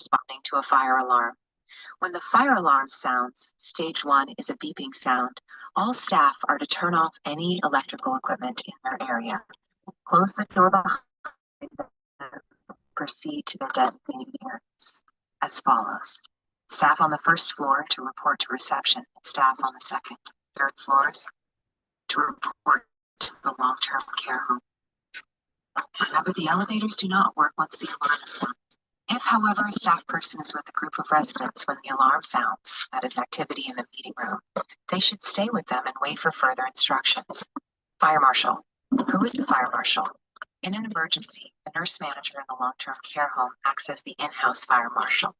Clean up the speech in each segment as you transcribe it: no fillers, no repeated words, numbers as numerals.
Responding to a fire alarm. When the fire alarm sounds, stage one is a beeping sound. All staff are to turn off any electrical equipment in their area. Close the door behind them and proceed to their designated areas as follows. Staff on the first floor to report to reception, and staff on the second, third floors to report to the long-term care home. Remember, the elevators do not work once the alarm is sounded. If, however, a staff person is with a group of residents when the alarm sounds, that is activity in the meeting room, they should stay with them and wait for further instructions. Fire marshal. Who is the fire marshal? In an emergency, the nurse manager in the long-term care home acts as the in-house fire marshal.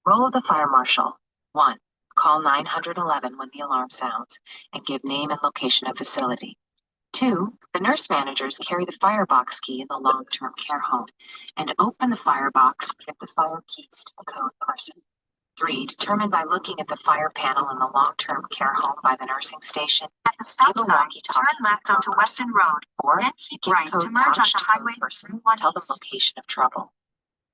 Role of the fire marshal. 1. Call 911 when the alarm sounds and give name and location of facility. 2. The nurse managers carry the firebox key in the long-term care home and open the firebox and give the fire keys to the code person. 3. Determine by looking at the fire panel in the long-term care home by the nursing station. At the stop sign, turn left onto Weston Road, 4. then keep Give right code to merge pouch onto to Highway code person. 1 Tell the East. location of trouble.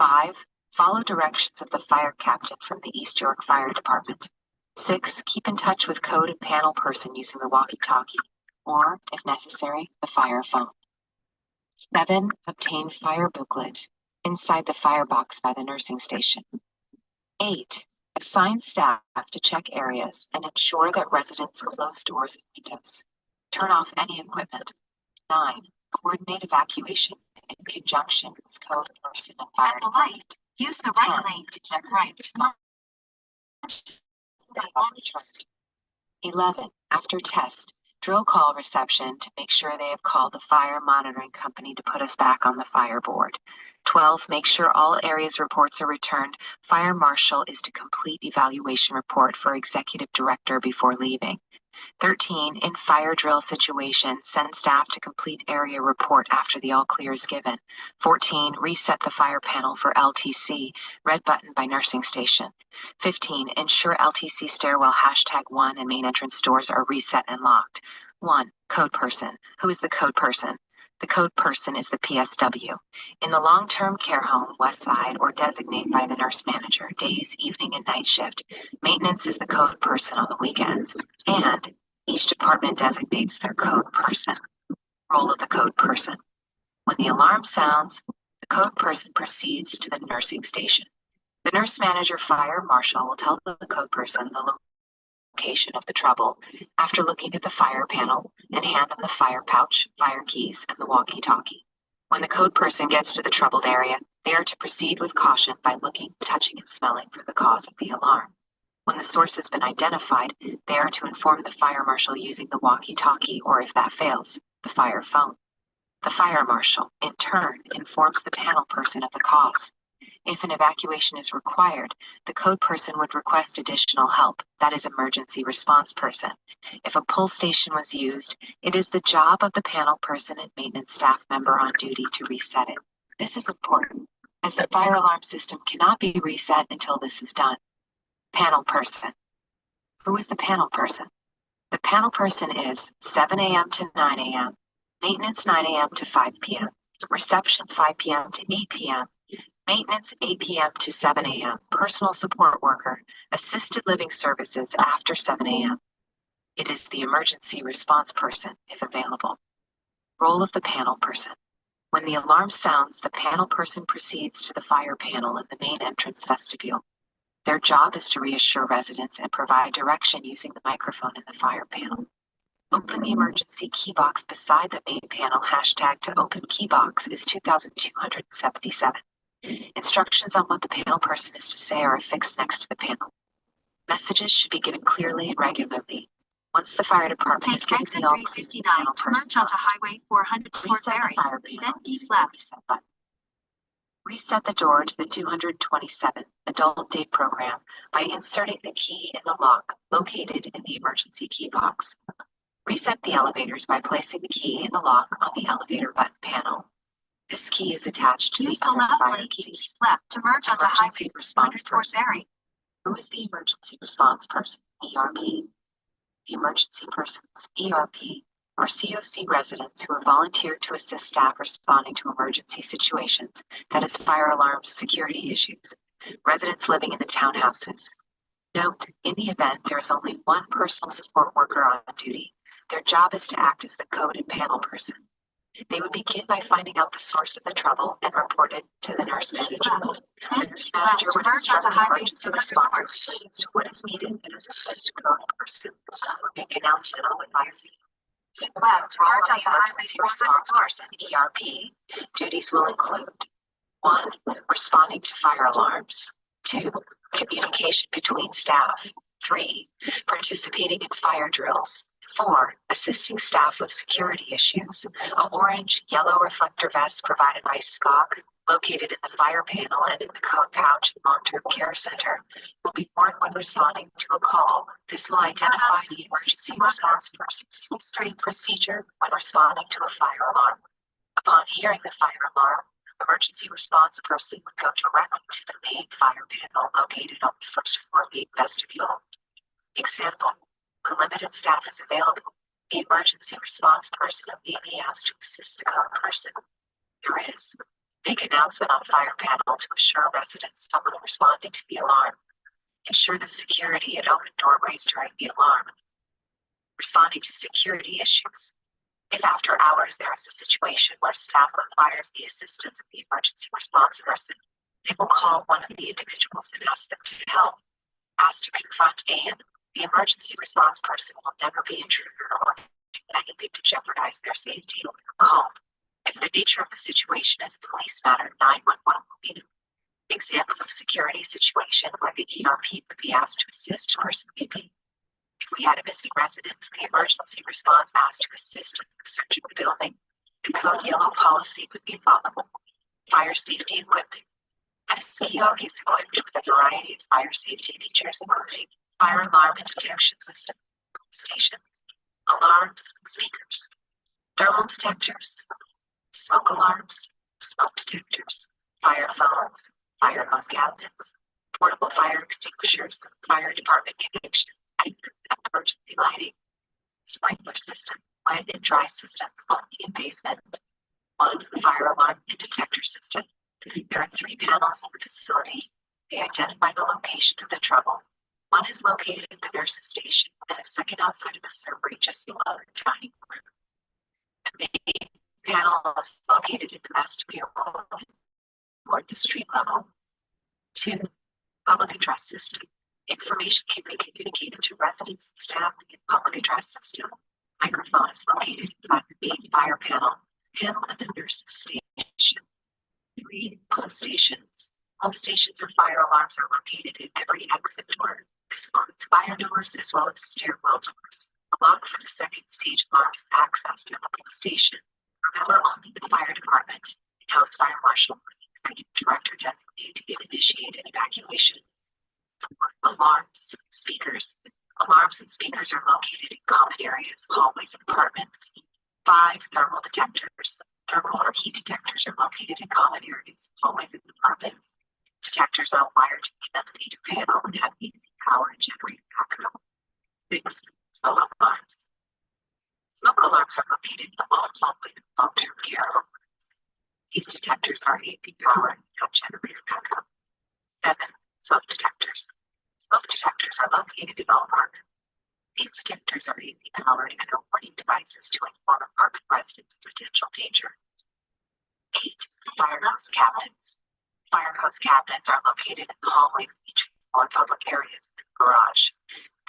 5. Follow directions of the fire captain from the East York Fire Department. 6. Keep in touch with code and panel person using the walkie-talkie, or, if necessary, the fire phone. 7. Obtain fire booklet inside the firebox by the nursing station. 8. Assign staff to check areas and ensure that residents close doors and windows. Turn off any equipment. 9. Coordinate evacuation in conjunction with code person and fire At the light, use the right 10. lane to keep right. Trust. 11. After test, drill call reception to make sure they have called the fire monitoring company to put us back on the fire board. 12. Make sure all areas reports are returned. Fire marshal is to complete evaluation report for executive director before leaving. 13. In fire drill situation, send staff to complete area report after the all clear is given. 14. Reset the fire panel for LTC, red button by nursing station. 15. Ensure LTC stairwell #1 and main entrance doors are reset and locked. 1. Code person. Who is the code person? The code person is the PSW. In the long-term care home, west side, or designate by the nurse manager, days, evening, and night shift. Maintenance is the code person on the weekends. And each department designates their code person. Role of the code person. When the alarm sounds, the code person proceeds to the nursing station. The nurse manager fire marshal will tell the code person the location of the trouble after looking at the fire panel and hand them the fire pouch, fire keys, and the walkie-talkie. When the code person gets to the troubled area, they are to proceed with caution by looking, touching, and smelling for the cause of the alarm. When the source has been identified, they are to inform the fire marshal using the walkie-talkie, or if that fails, the fire phone. The fire marshal, in turn, informs the panel person of the cause. If an evacuation is required, the code person would request additional help, that is emergency response person. If a pull station was used, it is the job of the panel person and maintenance staff member on duty to reset it. This is important, as the fire alarm system cannot be reset until this is done. Panel person. Who is the panel person? The panel person is 7 a.m. to 9 a.m., maintenance 9 a.m. to 5 p.m., reception 5 p.m. to 8 p.m., maintenance 8 p.m. to 7 a.m., personal support worker, assisted living services after 7 a.m. It is the emergency response person, if available. Role of the panel person. When the alarm sounds, the panel person proceeds to the fire panel in the main entrance vestibule. Their job is to reassure residents and provide direction using the microphone in the fire panel. Open the emergency key box beside the main panel. Hashtag to open key box is 2277. Instructions on what the panel person is to say are affixed next to the panel. Messages should be given clearly and regularly. Once the fire department is Take given exit the all 359 to merge onto Highway 400 Fort reset Berry, the fire then panel keep using the left. reset button. Reset the door to the 227 adult day program by inserting the key in the lock located in the emergency key box. Reset the elevators by placing the key in the lock on the elevator button panel. This key is attached to Use the the other left fire lane to keys. keep left to merge onto Emergency highway response person. Area. Who is the emergency response person, ERP? The emergency persons, ERP, are COC residents who have volunteered to assist staff responding to emergency situations, that is, fire alarms, security issues, residents living in the townhouses. Note, in the event there is only one personal support worker on duty, their job is to act as the code and panel person. They would begin by finding out the source of the trouble and report it to the nurse manager. The nurse manager would instruct the emergency response person as to what is needed and assist the code person. Make announcement on the fire. Left, all of the emergency response person, ERP, duties will include 1. Responding to fire alarms. 2. Communication between staff. 3. Participating in fire drills. 4. Assisting staff with security issues. An orange, yellow reflector vest provided by SCOG, located in the fire panel and in the code pouch long-term care center, will be worn when responding to a call. This will identify the emergency response person's history and procedure when responding to a fire alarm. Upon hearing the fire alarm, emergency response person would go directly to the main fire panel located on the first floor main vestibule. Example, when limited staff is available, the emergency response person may be asked to assist the code person. There is. Make announcement on fire panel to assure residents someone responding to the alarm. Ensure the security at open doorways during the alarm. Responding to security issues. If after hours there is a situation where staff requires the assistance of the emergency response person, they will call one of the individuals and ask them to help. Asked to confront Anne, the emergency response person will never be intruder or anything to jeopardize their safety when called. If the nature of the situation is a police matter, 911 will be an example of security situation where the ERP would be asked to assist person BP. If we had a missing resident, the emergency response asked to assist in the search of the building. The code yellow policy would be followed. Fire safety equipment. A SCOG is equipped with a variety of fire safety features, including fire alarm and detection system, stations, alarms, speakers, thermal detectors, smoke alarms, smoke detectors, fire phones, fire hose cabinets, portable fire extinguishers, fire department connections, emergency lighting, sprinkler system, wet and dry systems only in basement, 1 fire alarm and detector system. There are 3 panels in the facility. They identify the location of the trouble. One is located at the nurse's station and a second outside of the servery just below the dining room. The main panel is located in the vestibule toward the street level. 2. Public address system. Information can be communicated to residents and staff in public address system. Microphone is located inside the main fire panel and the nurse's station. 3. Pull stations. Pull stations or fire alarms are located at every exit door. This includes fire doors as well as stairwell doors. A lock for the second stage alarm is accessed at the pull station. Remember, only the fire department, in-house fire marshal, or the executive director designated to initiate an evacuation. Alarms, speakers. Alarms and speakers are located in common areas, hallways, and apartments. 5. Thermal detectors. Thermal or heat detectors are located in common areas, hallways, and apartments. Detectors are wired to the elevator panel and have AC power and generate backup. 6. Smoke alarms. Smoke alarms are located in all hallways and long-term care homes. These detectors are AC powered and have generator backup. 7. Smoke detectors. Smoke detectors are located in all apartments. These detectors are AC powered and are warning devices to inform apartment residents of potential danger. 8. Fire hose cabinets. Fire hose cabinets are located in the hallways of each floor public areas in the garage.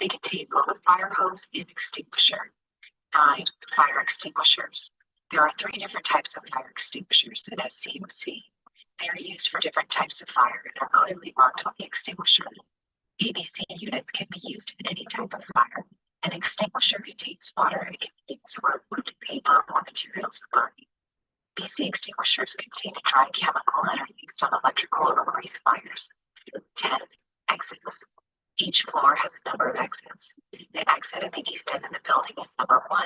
They contain both a fire hose and extinguisher. 9. Fire extinguishers. There are 3 different types of fire extinguishers at SCOC. They are used for different types of fire and are clearly marked on the extinguisher. ABC units can be used in any type of fire. An extinguisher contains water and can be used where wood, paper, or materials are burning. PC extinguishers contain a dry chemical and are used on electrical or grease fires. 10. Exits. Each floor has a number of exits. The exit at the east end of the building is number 1.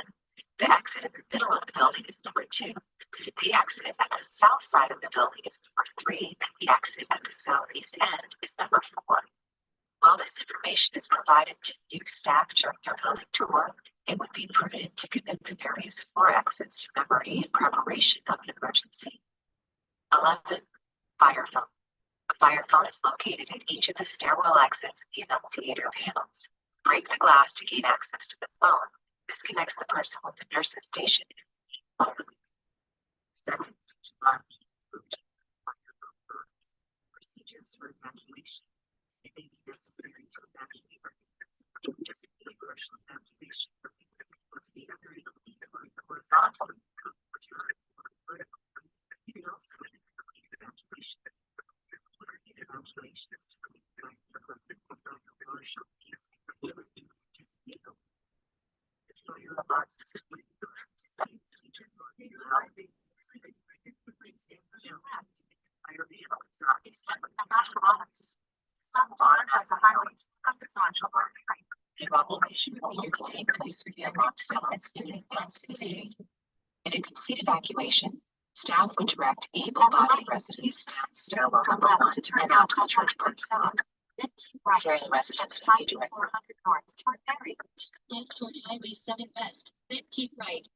The exit in the middle of the building is number 2. The exit at the south side of the building is number 3, and the exit at the southeast end is number 4. While this information is provided to new staff during their building tour, it would be prudent to commit the various floor exits to memory in preparation of an emergency. 11. Fire phone. A fire phone is located at each of the stairwell exits and the annunciator panels. Break the glass to gain access to the phone. This connects the person with the nurse's station. 7. Procedures for evacuation. It may be necessary to evacuate or just a partial evacuation for people to be under horizontal or vertical. You can also complete evacuation. Evacuation is to complete partial the failure of our system in a complete evacuation, staff would direct able-bodied residents to stairwell number 1 to turn out to the church park side. Then keep right during residents' flight direct 400 north toward Berry. Left toward Highway 7 west, then keep right.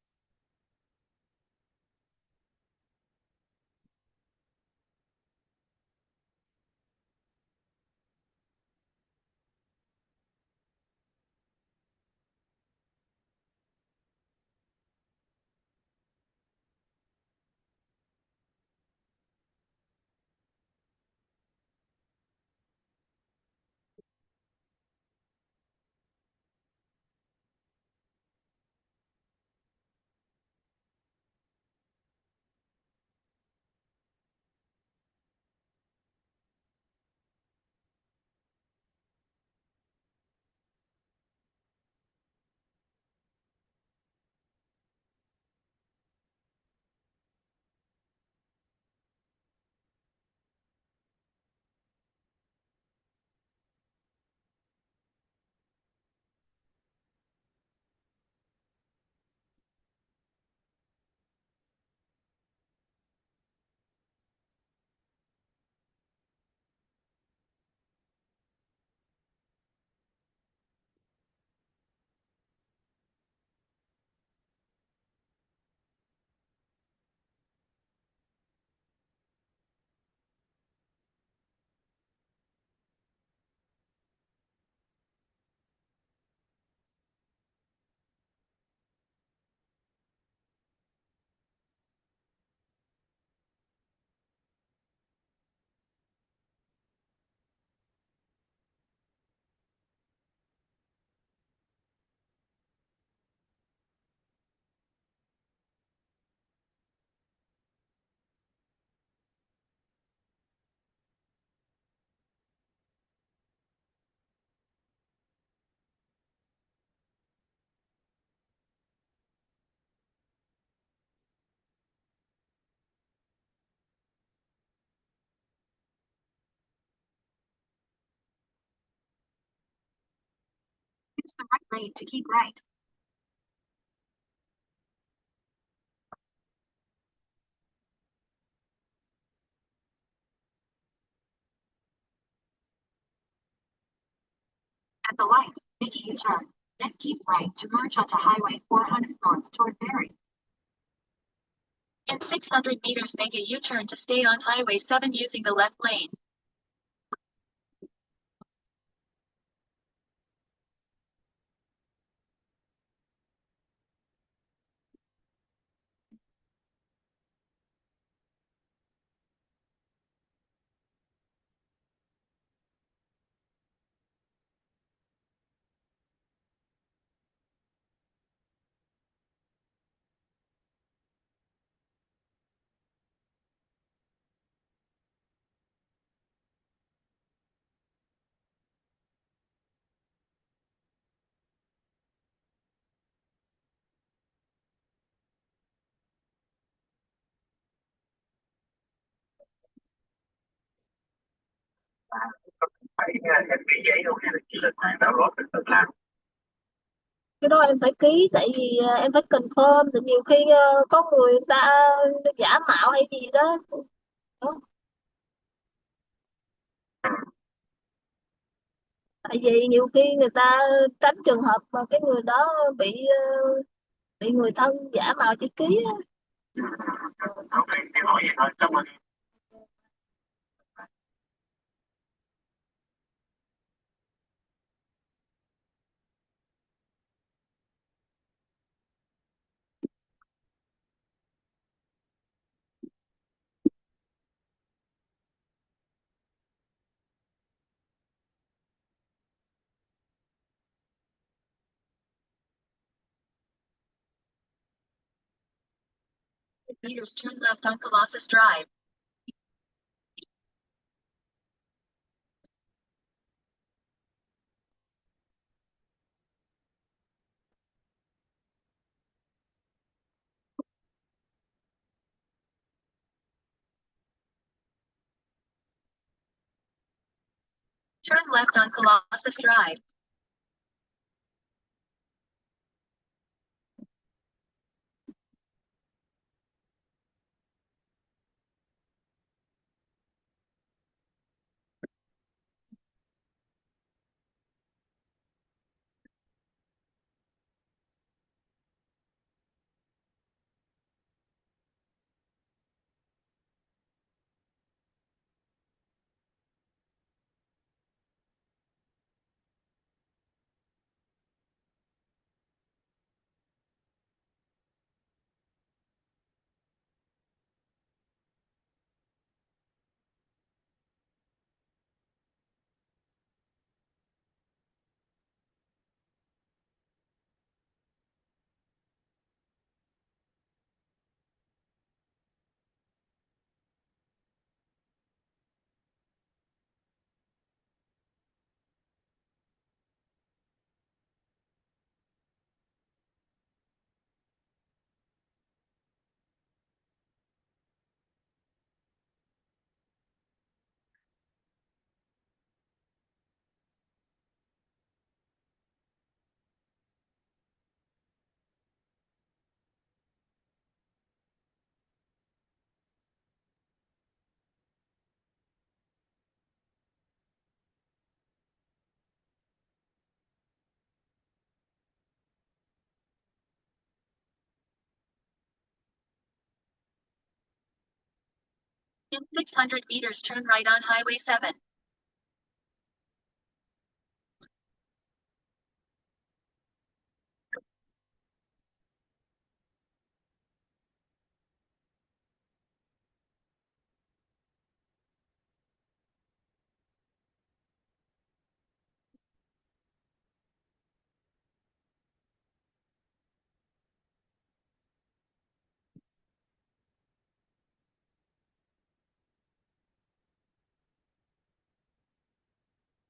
Use the right lane to keep right. At the light, make a U-turn, then keep right to merge onto Highway 400 north toward Berry. In 600 meters, make a U-turn to stay on Highway 7 using the left lane. Phải em ký giấy luôn hay là chỉ là download rồi tự làm? Cái đó em phải ký, tại vì em phải confirm, tại nhiều khi có người ta giả mạo hay gì đó. Đó. Tại vì nhiều khi người ta tránh trường hợp mà cái người đó bị bị người thân giả mạo chữ ký á. Ok, em hỏi vậy thôi, cảm ơn. Meters, turn left on Colossus Drive. Turn left on Colossus Drive. In 600 meters, turn right on Highway 7.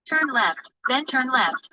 Turn left, then turn left.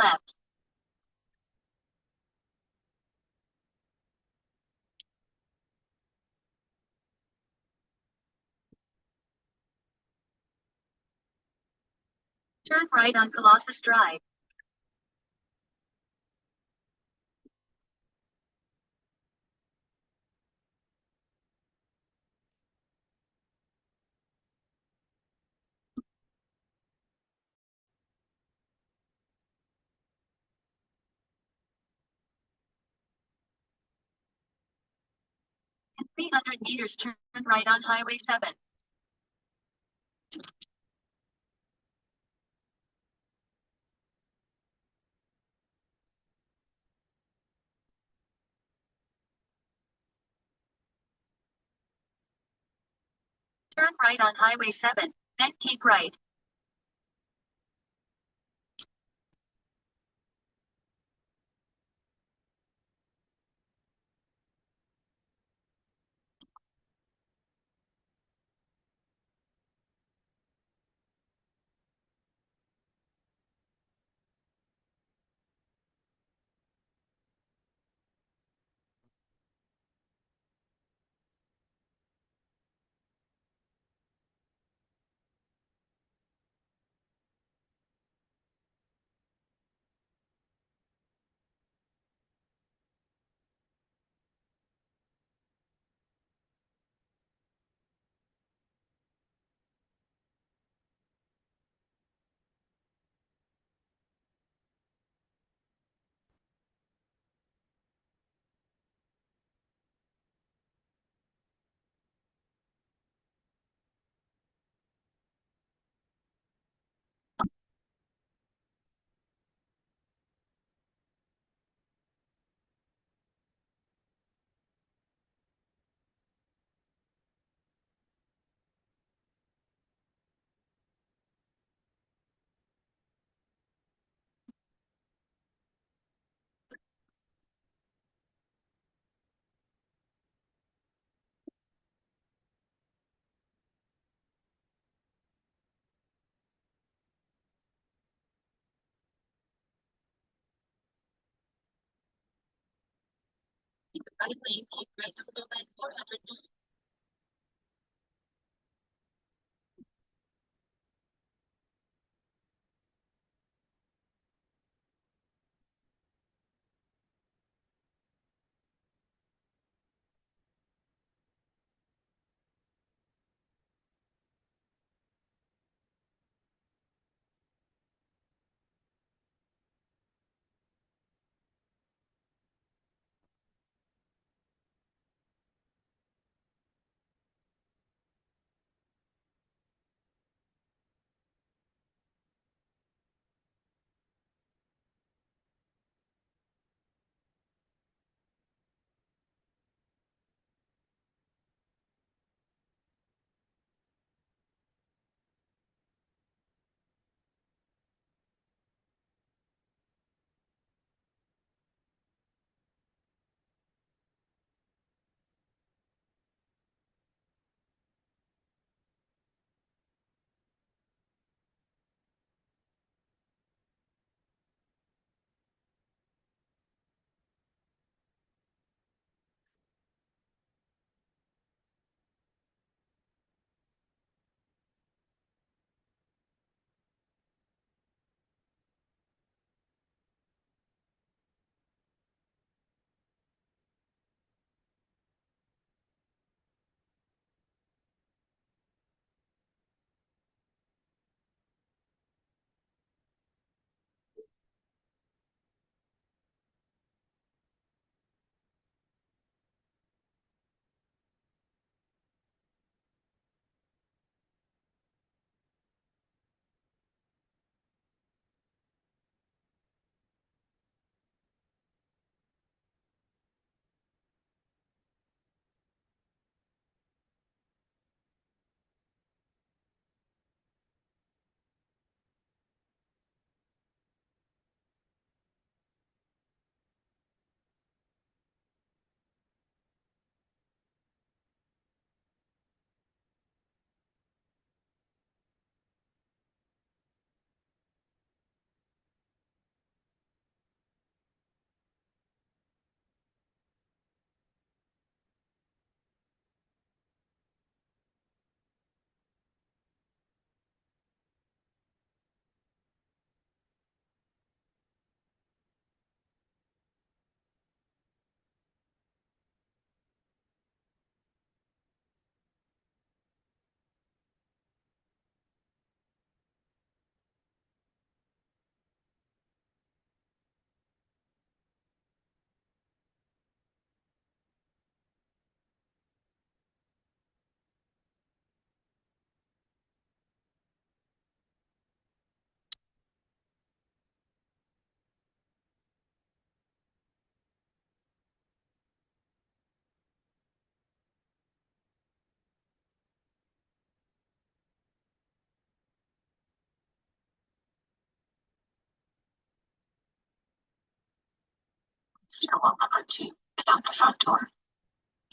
left. Turn right on Colossus Drive. In 300 meters, turn right on Highway 7. Turn right on Highway 7, then keep right. Keep the right lane, keep right to the left 400 meters. stairwell number 2, and not the front door.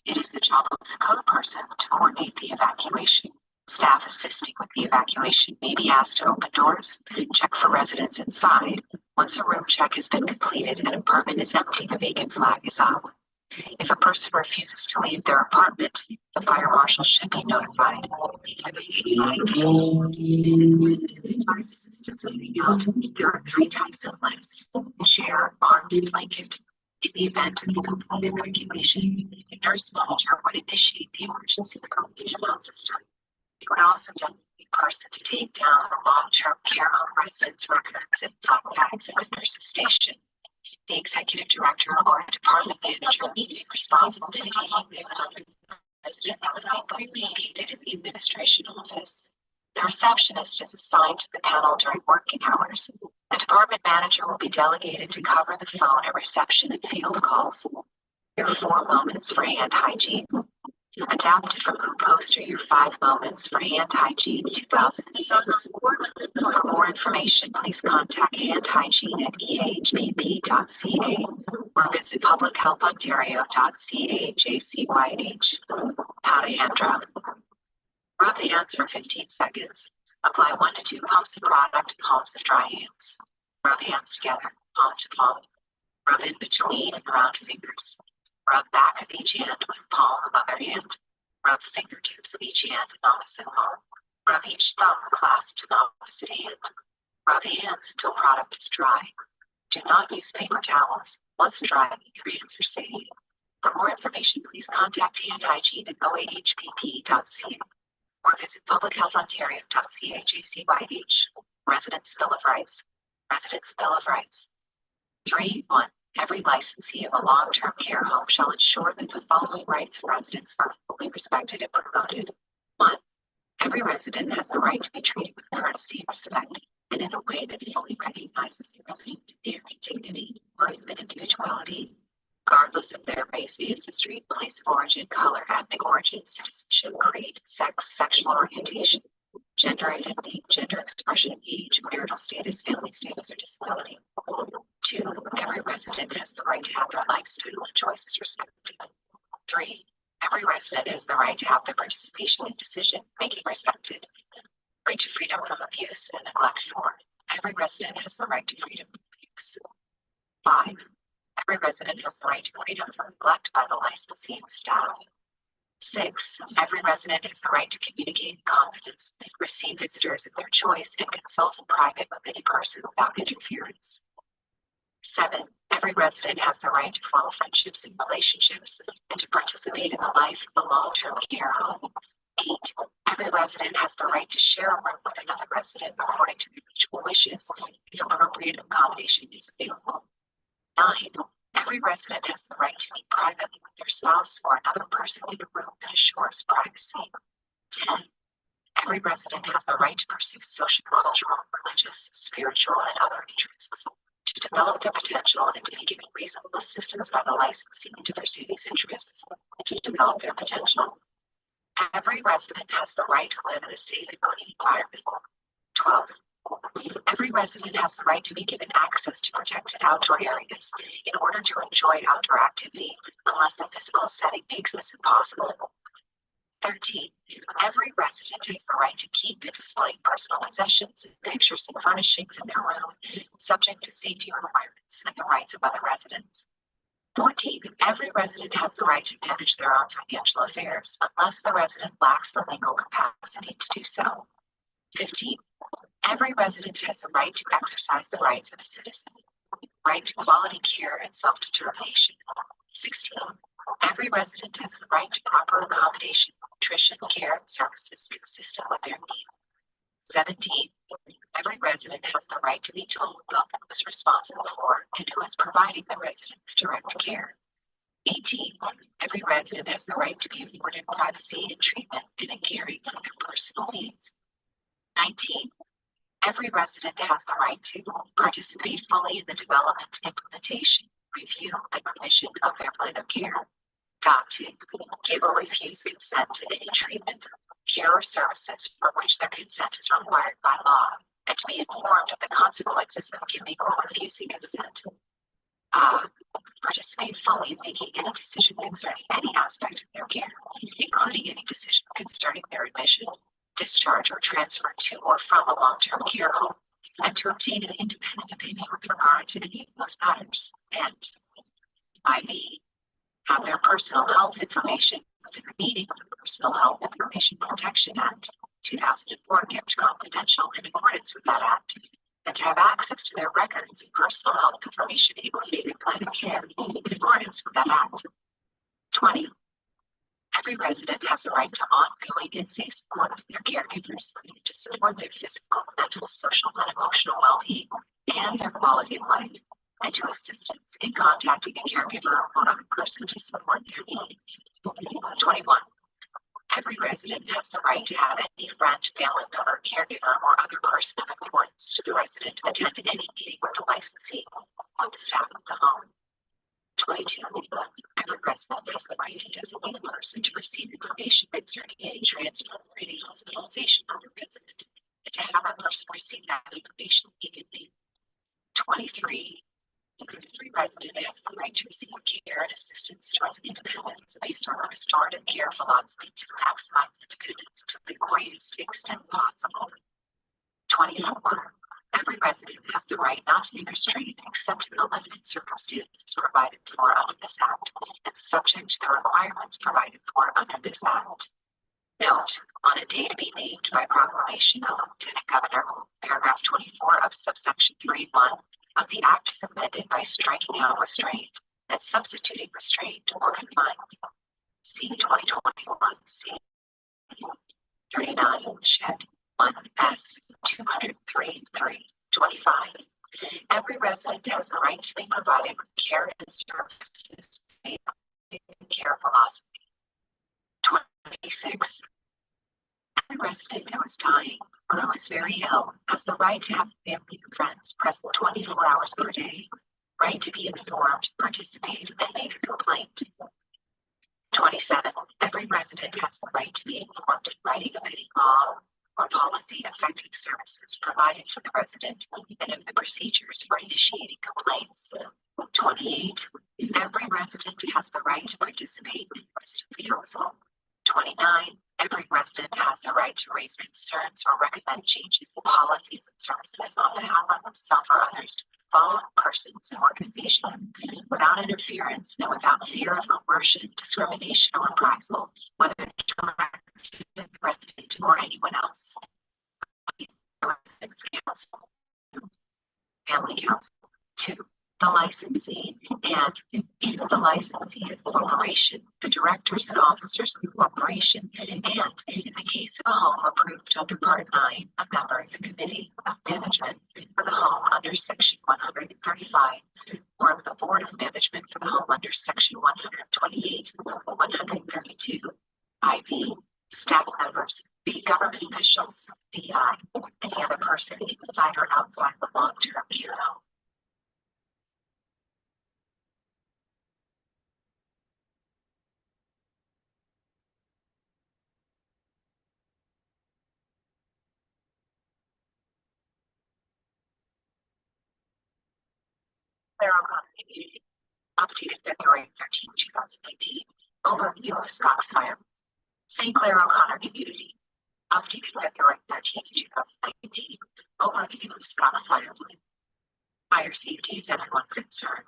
It is the job of the code person to coordinate the evacuation. Staff assisting with the evacuation may be asked to open doors, check for residents inside. Once a room check has been completed and an apartment is empty, the vacant flag is up. If a person refuses to leave their apartment, the fire marshal should be notified. Requires assistance getting out. There are 3 types of lifts: chair, arm, and blanket. In the event of incomplete evacuation, the nurse manager would initiate the emergency communication system. It would also designate a person to take down the long-term care home residents' records and file bags at the nurse's station. The executive director or department manager will be responsible for taking the resident located in the administration office. The receptionist is assigned to the panel during working hours. The department manager will be delegated to cover the phone at reception and field calls. Your 4 moments for hand hygiene. Adapted from Who Poster Your 5 Moments for Hand Hygiene 2006. For more information, please contact Hand Hygiene at ehpp.ca or visit publichealthontario.ca/JCYH. How to hand rub. Rub hands for 15 seconds. Apply 1 to 2 pumps of product to palms of dry hands. Rub hands together, palm to palm. Rub in between and around fingers. Rub back of each hand with palm of other hand. Rub fingertips of each hand in opposite palm. Rub each thumb clasped in opposite hand. Rub hands until product is dry. Do not use paper towels. Once dry, your hands are safe. For more information, please contact Hand Hygiene at oahpp.ca or visit publichealthontario.ca/JCYH. Residents' Bill of Rights. Residents' Bill of Rights. 3.1. Every licensee of a long-term care home shall ensure that the following rights of residents are fully respected and promoted. 1. Every resident has the right to be treated with courtesy and respect, and in a way that fully recognizes the resident's inherent dignity, worth, and individuality, regardless of their race, ancestry, place of origin, color, ethnic origin, citizenship, creed, sex, sexual orientation, gender identity, gender expression, age, marital status, family status, or disability. 2. Every resident has the right to have their lifestyle and choices respected. 3. Every resident has the right to have their participation in decision-making respected. Right to freedom from abuse and neglect. 4. Every resident has the right to freedom from abuse. 5. Every resident has the right to freedom from neglect by the licensee and staff. 6. Every resident has the right to communicate in confidence, receive visitors of their choice, and consult in private with any person without interference. 7. Every resident has the right to form friendships and relationships and to participate in the life of the long-term care home. 8. Every resident has the right to share a room with another resident according to their mutual wishes if appropriate accommodation is available. 9. Every resident has the right to meet privately with their spouse or another person in a room that assures privacy. 10. Every resident has the right to pursue social, cultural, religious, spiritual, and other interests, to develop their potential and to be given reasonable assistance by the licensee to pursue these interests and to develop their potential. Every resident has the right to live in a safe and clean environment. 12. Every resident has the right to be given access to protected outdoor areas in order to enjoy outdoor activity unless the physical setting makes this impossible. 13. Every resident has the right to keep and display personal possessions, pictures, and furnishings in their room, subject to safety requirements and the rights of other residents. 14. Every resident has the right to manage their own financial affairs unless the resident lacks the legal capacity to do so. 15. Every resident has the right to exercise the rights of a citizen, right to quality care and self-determination. 16. Every resident has the right to proper accommodation, nutrition, care, and services consistent with their needs. 17. Every resident has the right to be told about who is responsible for and who is providing the resident's direct care. 18. Every resident has the right to be afforded privacy and treatment and in caring for their personal needs. 19. Every resident has the right to participate fully in the development, implementation, review, and revision of their plan of care. To give or refuse consent to any treatment, care, or services for which their consent is required by law, and to be informed of the consequences of giving or refusing consent. participate fully in making any decision concerning any aspect of their care, including any decision concerning their admission, discharge, or transfer to or from a long-term care home, and to obtain an independent opinion with regard to any of those matters. And IV, have their personal health information within the meaning of the Personal Health Information Protection Act 2004 kept confidential in accordance with that act, and to have access to their records and personal health information including in plan of care in accordance with that act. 20. Every resident has a right to ongoing and safe support from their caregivers to support their physical, mental, social, and emotional well-being and their quality of life, and to assistance in contacting a caregiver or other person to support their needs. 21. Every resident has the right to have any friend, family member, caregiver, or other person of importance to the resident attend any meeting with the licensee or the staff of the home. 22. Every resident has the right to designate a person to receive information concerning any transfer or any hospitalization of the resident, and to have that person receive that information immediately. 23. Every resident has the right to receive care and assistance towards independence based on a restorative care philosophy to maximize independence to the greatest extent possible. 24. Every resident has the right not to be restrained except in the limited circumstances provided for under this act and subject to the requirements provided for under this act. Note, on a day to be named by proclamation of Lieutenant Governor, paragraph 24 of subsection 3.1 of the Act is amended by striking out restraint and substituting restraint or confined. See 2021 C 39 Shed 1S 203.3.25. Every resident has the right to be provided with care and services based on care philosophy. 26. Every resident who is dying or who is very ill has the right to have family and friends present 24 hours per day, right to be informed, participate, and make a complaint. 27. Every resident has the right to be informed in writing of any law or policy affecting services provided to the resident and of the procedures for initiating complaints. 28. Every resident has the right to participate in residence council. 29. Every resident has the right to raise concerns or recommend changes in policies and services on behalf of himself or others to follow persons and organizations without interference and without fear of coercion, discrimination, or reprisal, whether directed to the resident or anyone else. Residence council, family council. 2. The licensee, and if the licensee is a corporation, the directors and officers of the corporation, and in the case of a home approved under Part 9, a member of the Committee of Management for the home under Section 135, or of the Board of Management for the home under Section 128 or 132, IV, staff members, B, government officials, BI, any other person inside or outside the long-term care home. Community, updated February 13, 2019. Overview of Scott's Fire. St. Clair O'Connor Community, updated February 13, 2019. Overview of Scott's Fire. Fire safety is everyone's concern.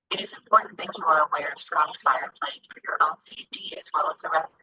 It is important that you are aware of Scott's Fire Plan for your own safety as well as the residents.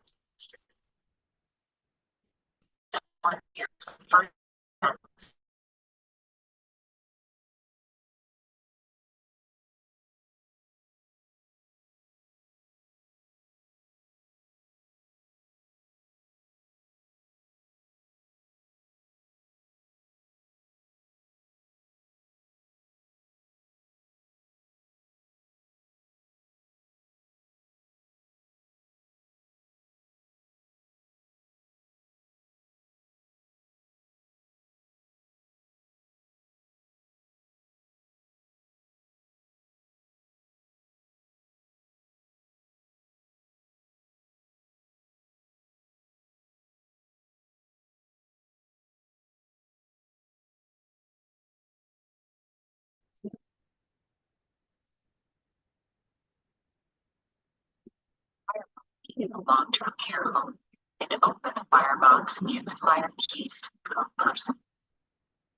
in a long-term care home and open the firebox and give the fire keys to the code person.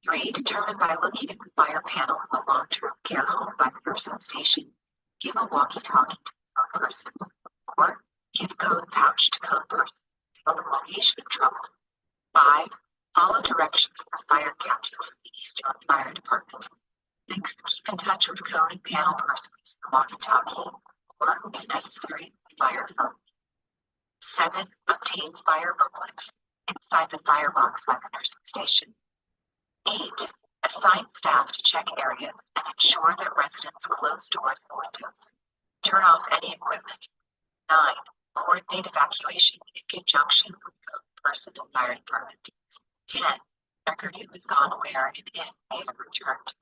3. Determine by looking at the fire panel of a long-term care home by the nursing station. Give a walkie-talkie to the code person. 4. Give code pouch to code person to tell the location of trouble. 5. Follow directions of the fire captain from the Eastern Fire Department. 6. Keep in touch with code and panel person using the walkie-talkie, or, if necessary, the fire phone. 7. Obtain fire booklets inside the firebox by the nursing station. 8. Assign staff to check areas and ensure that residents close doors and windows. Turn off any equipment. 9. Coordinate evacuation in conjunction with code person and fire department. 10. Record who has gone where and in may have returned.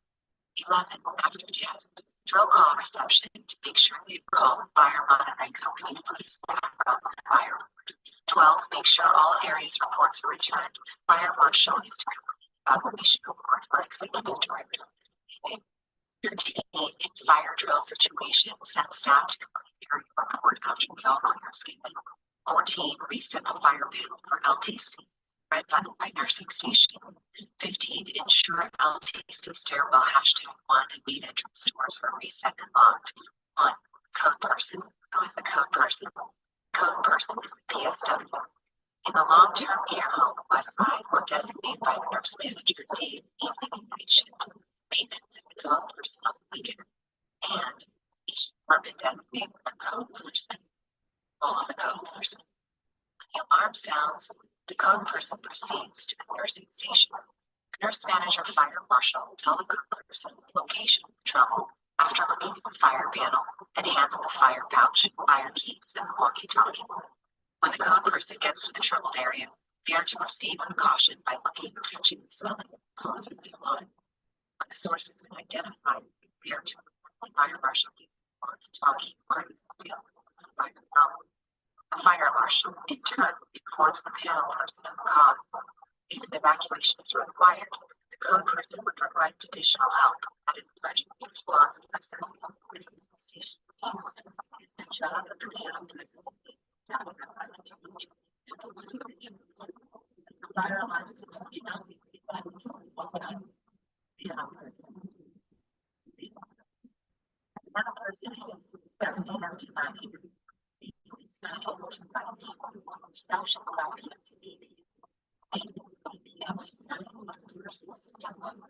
11. After test, drill call reception to make sure you call the fire monitoring company to put us back on the fire. 12. Make sure all areas reports are returned. Fire marshal is to complete the evaluation report for executive director. 13. In fire drill situation, send staff to complete the area report after the all clear statement. 14. Reset the fire panel for LTC. Red button by nursing station. 15. Ensure LTC stairwell #1 and main entrance doors are reset and locked. 1. Code person. Who is the code person? Code person is the PSW. In the long-term care home, west side, or designated by the nurse manager days, evening, and night shift. Maintenance is the code person on the weekend. And each department designated a code person. Follow the code person. When the alarm sounds, the code person proceeds to the nursing station. The nurse manager fire marshal will tell the code person the location of the trouble after looking at the fire panel and handle the fire pouch, fire keys, and the walkie-talkie. When the code person gets to the troubled area, they are to proceed with caution by looking, touching, and smelling the cause of the alarm. When the source has been identified, they are to report the fire marshal using the walkie-talkie or the wheel of the fire phone. The fire marshal, in turn, informs the panel person of the cause. If an evacuation is required, the code person would provide additional help. That is the emergency response person within the station. Is the job of the panel person. The fire alarm system cannot be provided to the panel person. Another person is 7 a.m. to 9 p.m. It's not able to allow people, staff should allow them to be 8 p.m. to 7 versus 1.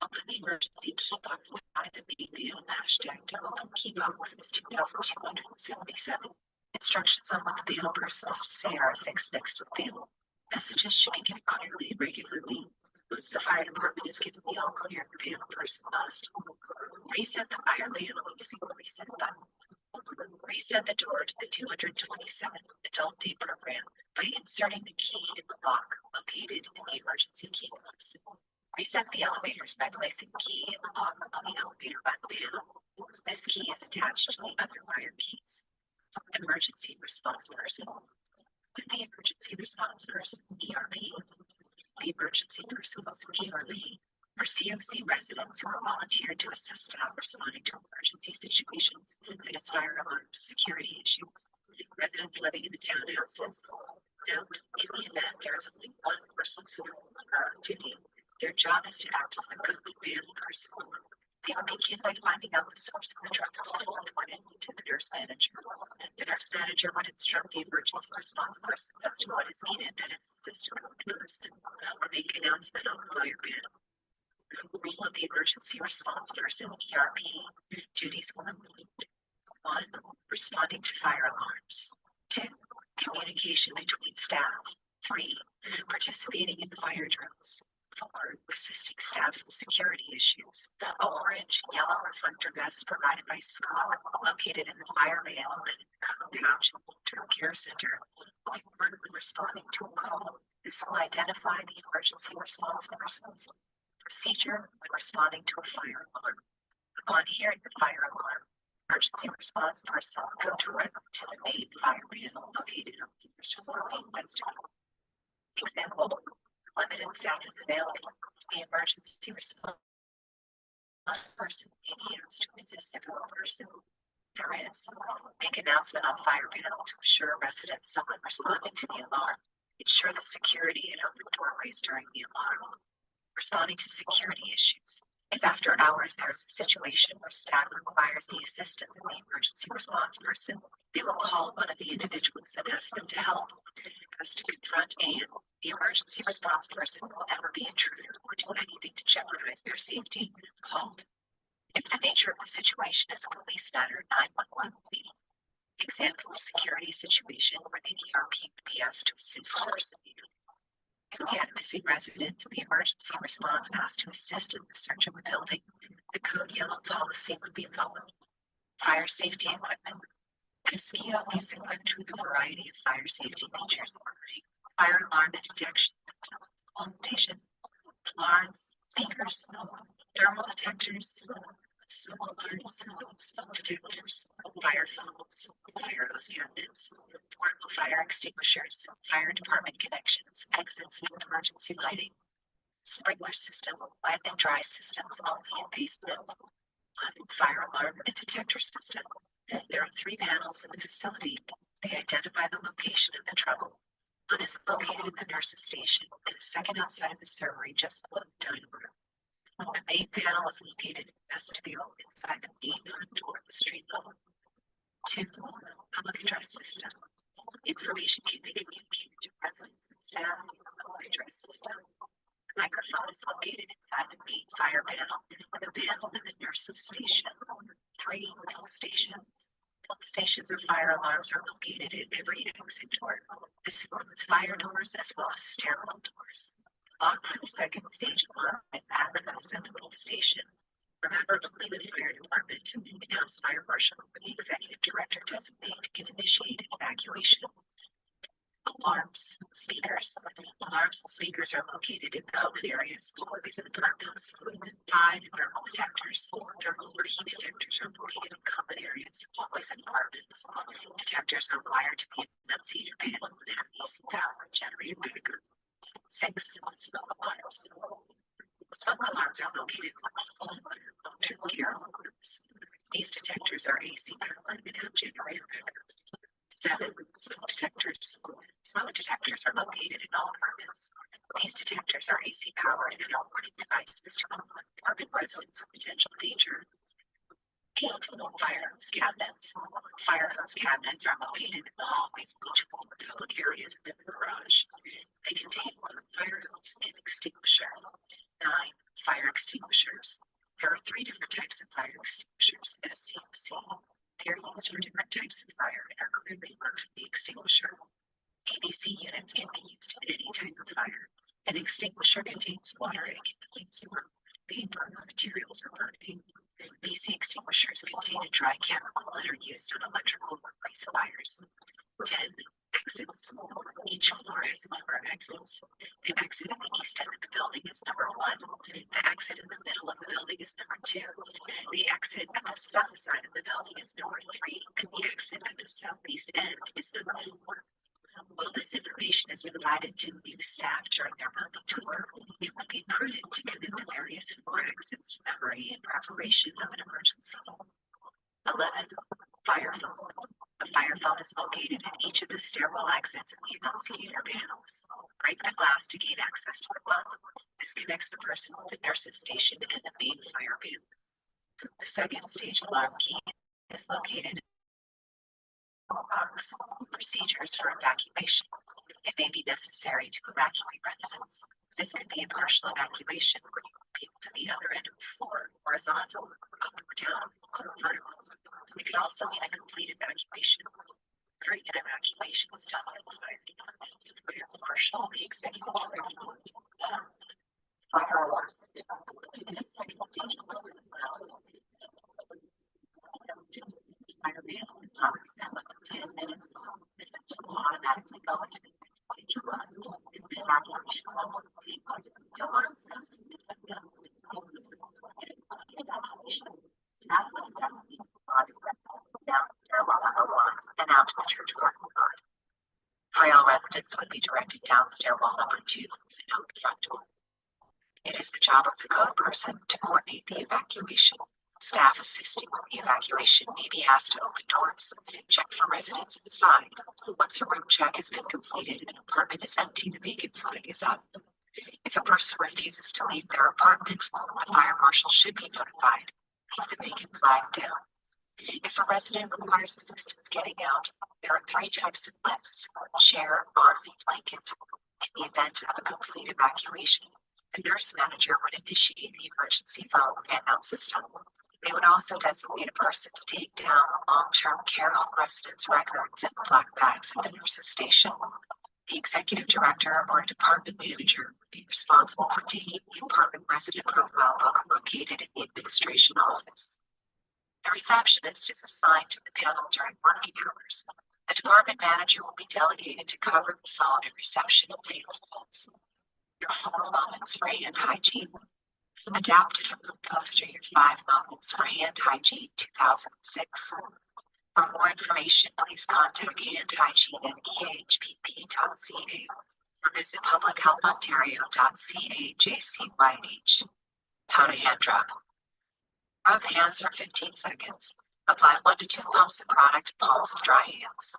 Open the emergency key box by the main panel hashtag to open key box is 2277. Instructions on what the panel person is to say are affixed next to the panel. Messages should be given clearly and regularly. Once the fire department is given the all clear, the panel person must reset the fire panel using the reset button. Reset the door to the 227 adult day program by inserting the key in the lock located in the emergency key box. Reset the elevators by placing the key in the lock on the elevator button panel. This key is attached to the other fire keys. Emergency response person. With the emergency response person, ERP, the emergency persons, ERP, are COC residents who are volunteered to assist staff responding to emergency situations such as fire alarms, security issues. Residents living in the townhouses. Note, in the event there is only one person suitable for duty, their job is to act as the code panel person. They will begin by finding out the source of the trouble and report it to the nurse manager. The nurse manager would instruct the emergency response person as to what is needed, that is, assist the person, or make an announcement on the fire panel. The role of the emergency response person, ERP, duties will include 1. Responding to fire alarms. 2. Communication between staff. 3. Participating in fire drills. 4. Assisting staff with security issues. A orange, yellow reflector vest provided by SCOG, located in the fire manual and in the code pouch long-term care center, will be worn when responding to a call. This will identify the emergency response person's procedure when responding to a fire alarm. Upon hearing the fire alarm, emergency response personnel go directly to the main fire panel located on the first floor main vestibule. Example, limited staff is available. The emergency response person may be asked to assist a person. There is. Make announcement on fire panel to assure residents someone responding to the alarm. Ensure the security and open doorways during the alarm. Responding to security issues. If after hours there is a situation where staff requires the assistance of the emergency response person, they will call one of the individuals and ask them to help. As to confront Anne, the emergency response person will never be intruder or do anything to jeopardize their safety. Called. If the nature of the situation is a police matter, 911 will be. Example of security situation where the ERP would be asked to assist the person. If we had a missing resident, the emergency response asked to assist in the search of the building. The code yellow policy would be followed. Fire safety equipment. This kiosk is equipped with a variety of fire safety features, including fire alarm and detection station, alarms, speakers, thermal detectors, smoke alarms, smoke detectors, fire phones, fire hose cabinets, portable fire extinguishers, fire department connections, exits, and emergency lighting, sprinkler system, wet and dry systems, multi and basement, fire alarm and detector system. There are 3 panels in the facility. They identify the location of the trouble. One is located at the nurse's station, and a second outside of the servery just below the dining room. The main panel is located in the vestibule inside the main front door of the street level. 2. Public address system. Information can be communicated to residents and staff in the public address system. The microphone is located inside the main fire panel, with a panel in the nurse's station. 3. Fill stations. Fill stations or fire alarms are located at every exit door. This includes fire doors as well as stairwell doors. Lock for the second stage alarm is advertised at the fill station. Remember, only the fire department, announced fire marshal, or the executive director designate can initiate evacuation. Alarms, speakers. Alarms and speakers are located in common areas, always in apartments. 5. Thermal detectors. Thermal or heat detectors are located in common areas, always in apartments. Detectors are wired to the enunciator panel and have AC power and generator backup. 6. Smoke alarms. Smoke alarms are located in long-term care homes. These detectors are AC powered and have generator backup. 7. Smoke detectors. Smoke detectors are located in all apartments. These detectors are AC powered and are warning devices to alert apartment residents of potential danger. 8. Fire hose cabinets. Fire hose cabinets are located in the hallways of each floor public areas in the garage. They contain one fire hose and extinguisher. 9. Fire extinguishers. There are 3 different types of fire extinguishers, S, C, and C. They are used for different types of fire and are clearly marked with the extinguisher. ABC units can be used in any type of fire. An extinguisher contains water and can be used when paper or materials are burning. BC extinguishers contain a dry chemical and are used on electrical workplace fires. 10. Exits. Each floor has a number of exits. The exit at the east end of the building is number 1. The exit in the middle of the building is number 2. The exit at the south side of the building is number 3. And the exit at the southeast end is number 4. While this information is provided to new staff during their monthly tour, it would be prudent to commit the various floor exits to memory in preparation of an emergency. 11. Fire phone. A fire phone is located at each of the stairwell exits in the enunciator panels. Break the glass to gain access to the phone. This connects the person with the nurse's station and the main fire panel. The second stage alarm key is located in box. Procedures for evacuation. It may be necessary to evacuate residents. This could be a partial evacuation where you move people to the other end of the floor, horizontal, up or down, or vertical. It could also mean a complete evacuation. During an evacuation is done by the fire department. For your partial, the executive director fire alarms. In a second stage alarm, fire panel is not extended for 10 minutes. The system will automatically go into the stage run. And the evacuation will take place. The alarm system down stairwell number 2 and out the front door. It is the job of the code person to coordinate the evacuation. Staff assisting with the evacuation may be asked to open doors, check for residents inside. Once a room check has been completed and an apartment is empty, the vacant flag is up. If a person refuses to leave their apartment, the fire marshal should be notified. Leave the vacant flag down. If a resident requires assistance getting out, there are 3 types of lifts: chair, arm, and blanket. In the event of a complete evacuation, the nurse manager would initiate the emergency phone and out system. They would also designate a person to take down long-term care home residents' records and black bags at the nurse's station. The executive director or department manager would be responsible for taking the apartment resident profile book located in the administration office. The receptionist is assigned to the panel during working hours. The department manager will be delegated to cover the phone and reception of field calls. Your 4 moments for hand hygiene. Adapted from the poster, Your 5 Moments for Hand Hygiene 2006. For more information, please contact Hand Hygiene at ehpp.ca or visit publichealthontario.ca/JCYH. How to hand rub. Rub hands for 15 seconds. Apply 1 to 2 pumps of product to palms of dry hands.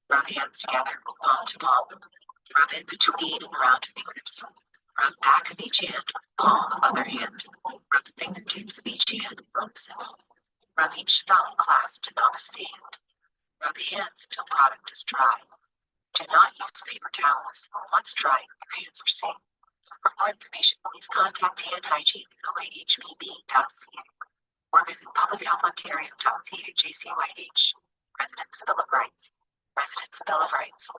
Rub hands together, palm to palm. Rub in between and around fingers. Rub back of each hand with the palm of other hand. Rub the fingertips of each hand with opposite palm. Rub each thumb clasped in opposite hand. Rub hands until product is dry. Do not use paper towels. Once dry, your hands are safe. For more information, please contact Hand Hygiene at ohpp.ca or visit publichealthontario.ca/JCYH. Residents' Bill of Rights. Residents' Bill of Rights.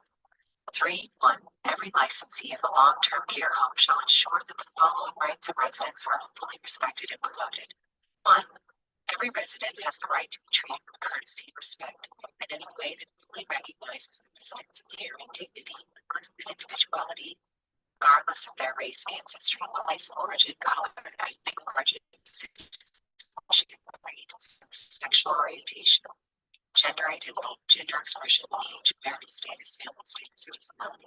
3.1. Every licensee of a long-term care home shall ensure that the following rights of residents are fully respected and promoted. 1. Every resident has the right to be treated with courtesy and respect and in a way that fully recognizes the resident's inherent dignity, worth, and individuality, regardless of their race, ancestry, place of origin, color, ethnic origin, sexual orientation, gender identity, gender expression, age, marital status, family status, or disability.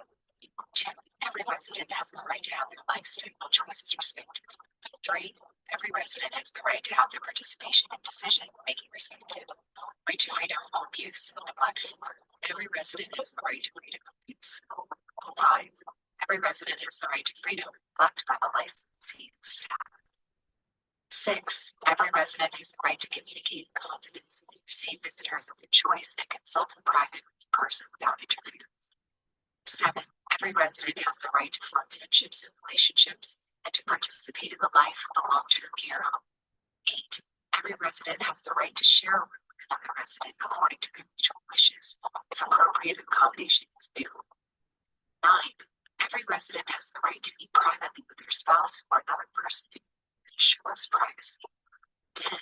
2. Every resident has the right to have their lifestyle choices respected. 3. Every resident has the right to have their participation in decision-making respected. Right to freedom from abuse and neglect. Every resident has the right to freedom from abuse. 5. Every resident has the right to freedom from neglect by the licensee staff. 6. Every resident has the right to communicate in confidence, receive visitors of their choice, and consult in private with the person without interference. 7. Every resident has the right to form friendships and relationships and to participate in the life of a long-term care home. 8. Every resident has the right to share a room with another resident according to their mutual wishes, if appropriate accommodation is available. 9. Every resident has the right to meet privately with their spouse or another person who ensures privacy. 10.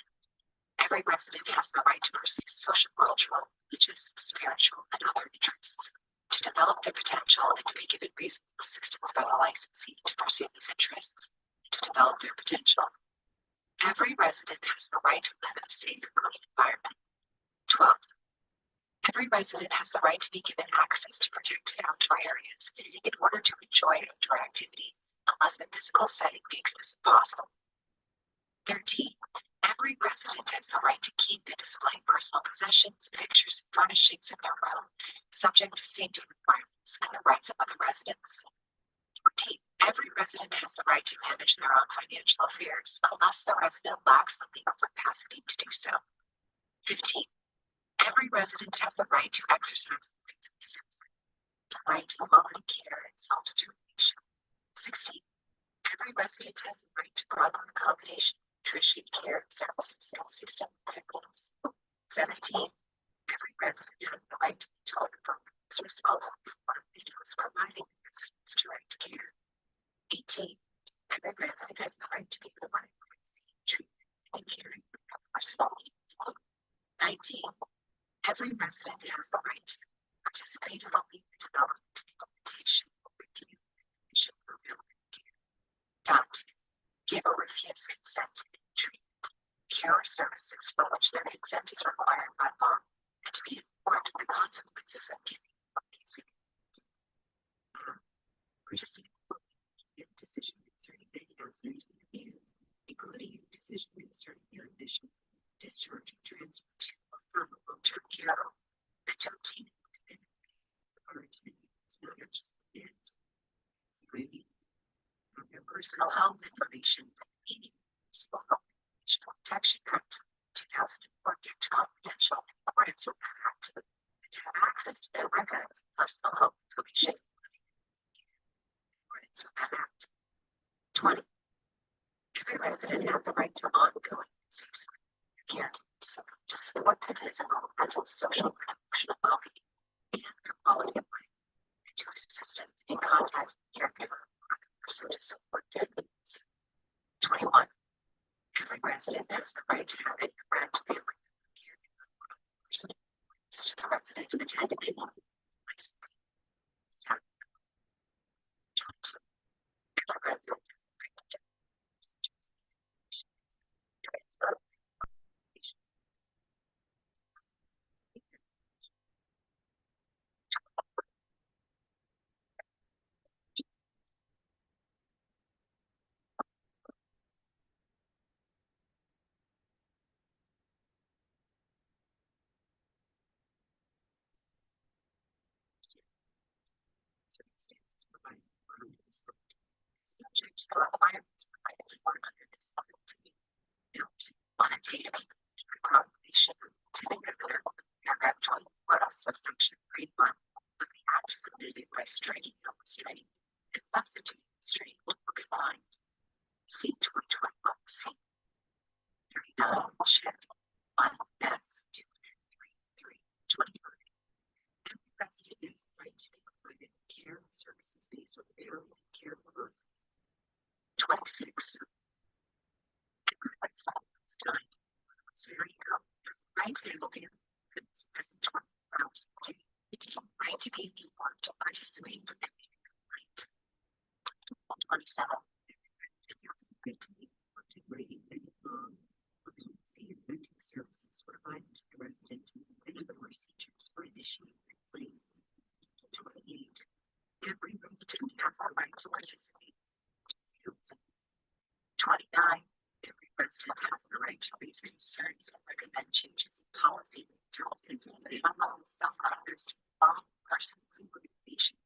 Every resident has the right to pursue social, cultural, religious, spiritual, and other interests, to develop their potential and to be given reasonable assistance by the licensee to pursue these interests, and to develop their potential. Every resident has the right to live in a safe and clean environment. 12. Every resident has the right to be given access to protected outdoor areas in order to enjoy outdoor activity, unless the physical setting makes this impossible. 13. Every resident has the right to keep and display personal possessions, pictures, and furnishings in their room, subject to safety requirements and the rights of other residents. 14. Every resident has the right to manage their own financial affairs, unless the resident lacks the legal capacity to do so. 15. Every resident has the right to exercise the rights of the citizen, the right to quality care and self-determination. 16. Every resident has the right to proper accommodation, nutrition, care, and services consistent with their needs. 17. Every resident has the right to be told the person is responsible for and who is providing the residents direct care. 18. Every resident has the right to be provided with treatment and caring for personal needs. 19. Every resident has the right to participate fully in the development, implementation, review, and provision of their care. 2. Give or refuse consent to any treatment, care, or services for which their consent is required by law, and to be informed of the consequences of giving or refusing. Participate in decision concerning any aspect of your care, including any decision concerning your admission, discharge, transfer from long-term care, mental obtaining matters, and maybe from your personal health information, meaning Personal Protection Act 2004 kept confidential in accordance with the Act, and to have access to their records, personal health information in accordance with that Act. 20. Every resident has a right to ongoing and safe caregivers to support their physical, mental, social, and emotional well-being and their quality of life, and to assistance in contacting the caregiver or other person to support their needs. 21. Every resident has the right to have any friend, family member, caregiver, or other person to the resident to attend any licensing staff. 22. Every resident has the right to transfer circumstances provided for under this act, subject to the requirements provided for under this act. Note, on a date of proclamation, Lieutenant Governor, paragraph 24 of subsection 3.1 of the act is amended by striking out restraint and substituting restraint or confined. C 2021 C 39 check 1 S 233 25. Every resident has the right to be provided care and services based on their own care laws. 26. Every resident has time. Very good. Right table here. It's present 24 hours a day. Right to be informed to participate in the complaint. 27. Right to be informed in writing any law, policy, and mental services provided to the resident and other procedures for initiating complaints. 28. Every resident has the right to participate in 29. Every resident has the right to raise concerns or recommend changes in policies and services among themselves and others to the following persons and organizations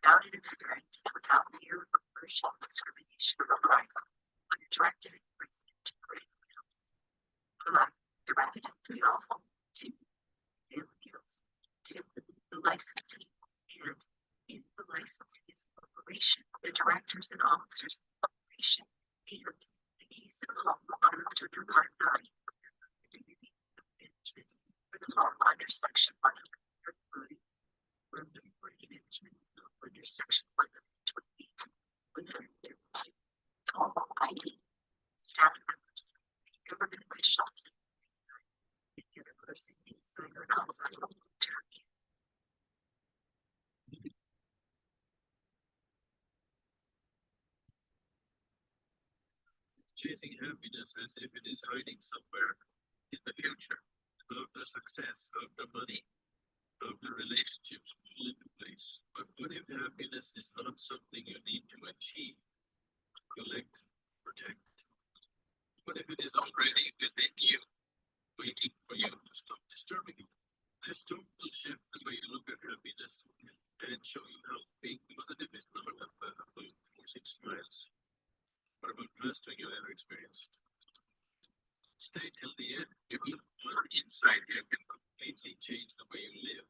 without interference and without fear of coercion, discrimination, or reprisal on a directed resident or anyone else. The residence council, 2. Family council, 2. The licensee, and in the licensee is a corporation, the directors and officers of the corporation, and the case of home under Part 9 management for the home under Section 135 management under Section 128, 132, all ID, staff members, government officials, and the other person inside or outside of Turkey. Chasing happiness as if it is hiding somewhere in the future, of the success, of the money, of the relationships fall into place. But what if happiness is not something you need to achieve, collect, protect? What if it is already within you, waiting for you to stop disturbing it? This tool will shift the way you look at happiness and show you how being positive is not about forcing smiles. What about mastering your inner experience? Stay till the end. One insight here can completely change the way you live.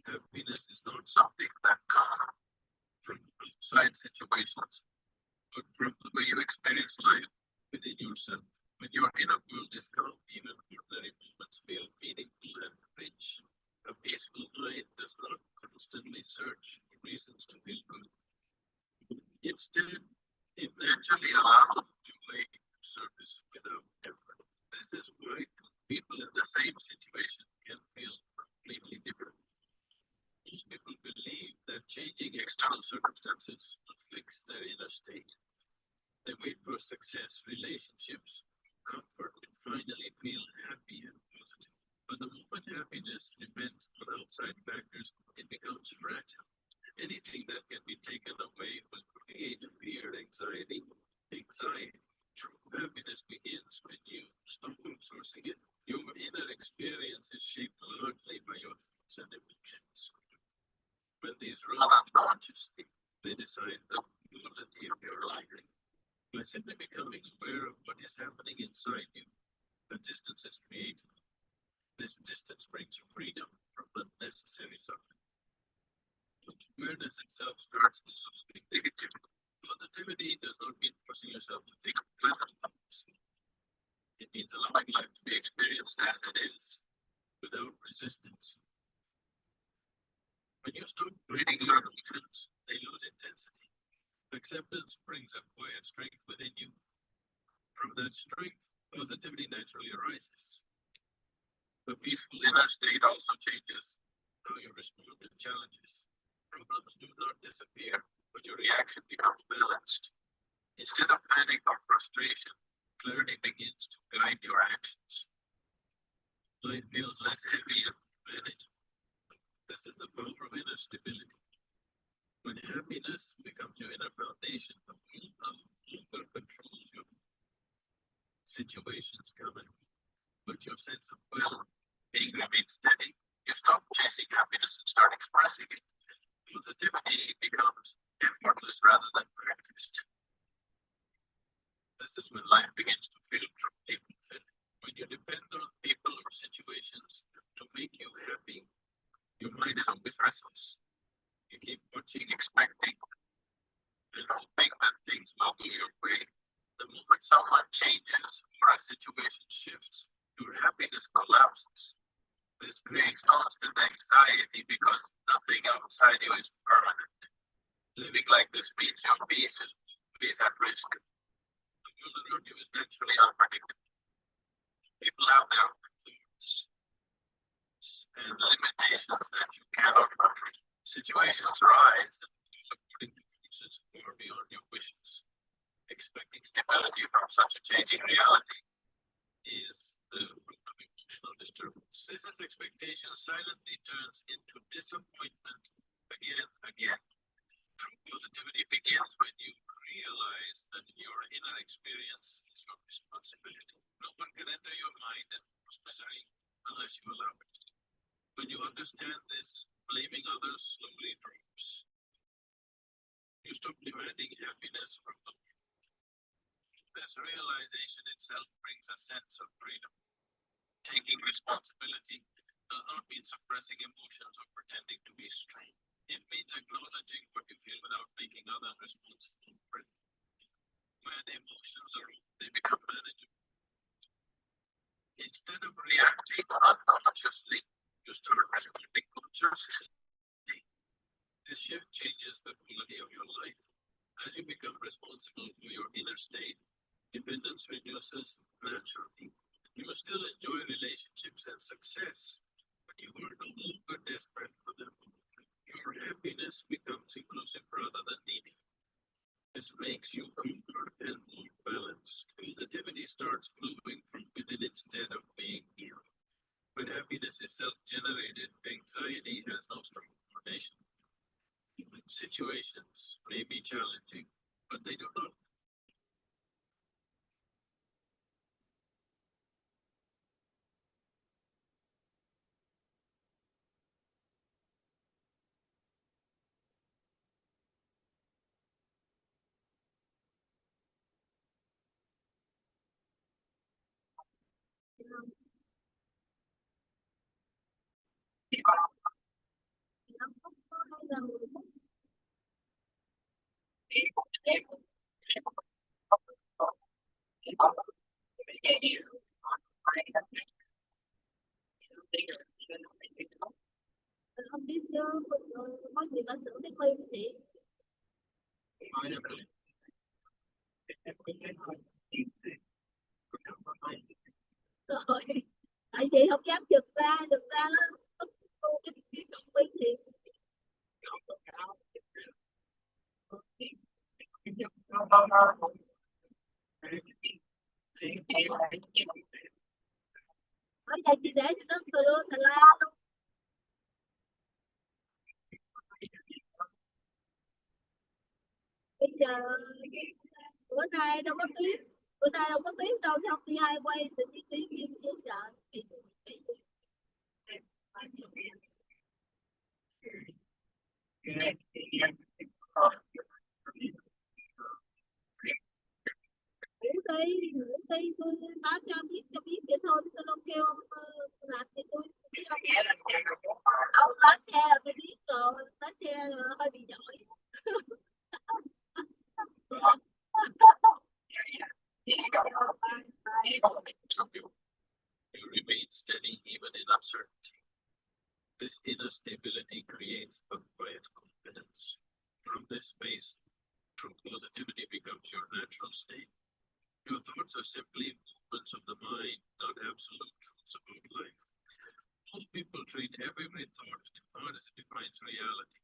Happiness is not something that comes from outside situations, but from the way you experience life within yourself. When your inner world is calm, even ordinary moments feel meaningful and rich. A peaceful mind does not constantly search for reasons to feel good. Instead, it naturally allows joy to surface without effort. This is why two people in the same situation can feel completely different. Most people believe that changing external circumstances will fix their inner state. They wait for success, relationships, comfort, and finally feel happy and positive. But the moment happiness depends on outside factors, it becomes fragile. Anything that can be taken away will create fear, anxiety. True happiness begins when you stop outsourcing it. Your inner experience is shaped largely by your thoughts and emotions. When these run unconsciously, they decide the quality of your life. By simply becoming aware of what is happening inside you, a distance is created. This distance brings freedom from unnecessary suffering. Awareness itself starts dissolving negativity. Positivity does not mean forcing yourself to think pleasant thoughts. It means allowing life to be experienced as it is, without resistance. When you stop fighting your emotions, they lose intensity. Acceptance brings a quiet strength within you. From that strength, positivity naturally arises. The peaceful inner state also changes how you respond to challenges. Problems do not disappear, but your reaction becomes balanced. Instead of panic or frustration, clarity begins to guide your actions. Life feels less heavy and manageable. This is the power of inner stability. When happiness becomes your inner foundation, the will no longer controls you. Situations come and go, but your sense of well-being remains steady. You stop chasing happiness and start expressing it. Positivity becomes effortless rather than practiced. This is when life begins to feel truly fulfilling. When you depend on people or situations to make you happy, your mind is always restless. You keep watching, expecting, and hoping that things will go your way. The moment someone changes or a situation shifts, your happiness collapses. This creates constant anxiety because nothing outside you is permanent. Living like this means your peace is always at risk. The world around you is naturally unpredictable. People have their own thoughts and limitations that you cannot control. Situations rise and according to forces far beyond your wishes. Expecting stability from such a changing reality is the root of emotional disturbance. This expectation silently turns into disappointment again. True positivity begins when you realize that your inner experience is your responsibility. No one can enter your mind and cause misery unless you allow it. When you understand this, blaming others slowly drops. You stop demanding happiness from them. This realization itself brings a sense of freedom. Taking responsibility does not mean suppressing emotions or pretending to be strong. It means acknowledging what you feel without making others responsible for it. When emotions are low, they become manageable. Instead of reacting unconsciously, you start responding consciously. This shift changes the quality of your life. As you become responsible for your inner state, dependence reduces naturally. You will still enjoy relationships and success, but you are no longer desperate for them. Your happiness becomes inclusive rather than needy. This makes you calmer and more balanced. Positivity starts flowing from within instead of being here. When happiness is self-generated, anxiety has no strong foundation. Situations may be challenging, but they do not. Mình không biết chứ, có gì cả xử cái phim chị. Rồi, tại chị không dám giật ra nó tu cái cọng pin thì nói vậy chị để cho nó đưa thành la luôn. bây giờ bữa nay đâu có tuyết, bữa nay đâu có tuyết đâu, xong đi hai quay tự nhiên tuyết trên chợ. Ngủ đi tôi báo cho biết vậy thôi, tôi đâu kêu ông làm thì tôi biết ông lái xe là tôi biết rồi, lái xe là hơi bị giỏi. You remain steady even in uncertainty. This inner stability creates a quiet confidence. From this space, true positivity becomes your natural state. Your thoughts are simply movements of the mind, not absolute truths about life. Most people treat every thought as it defines reality.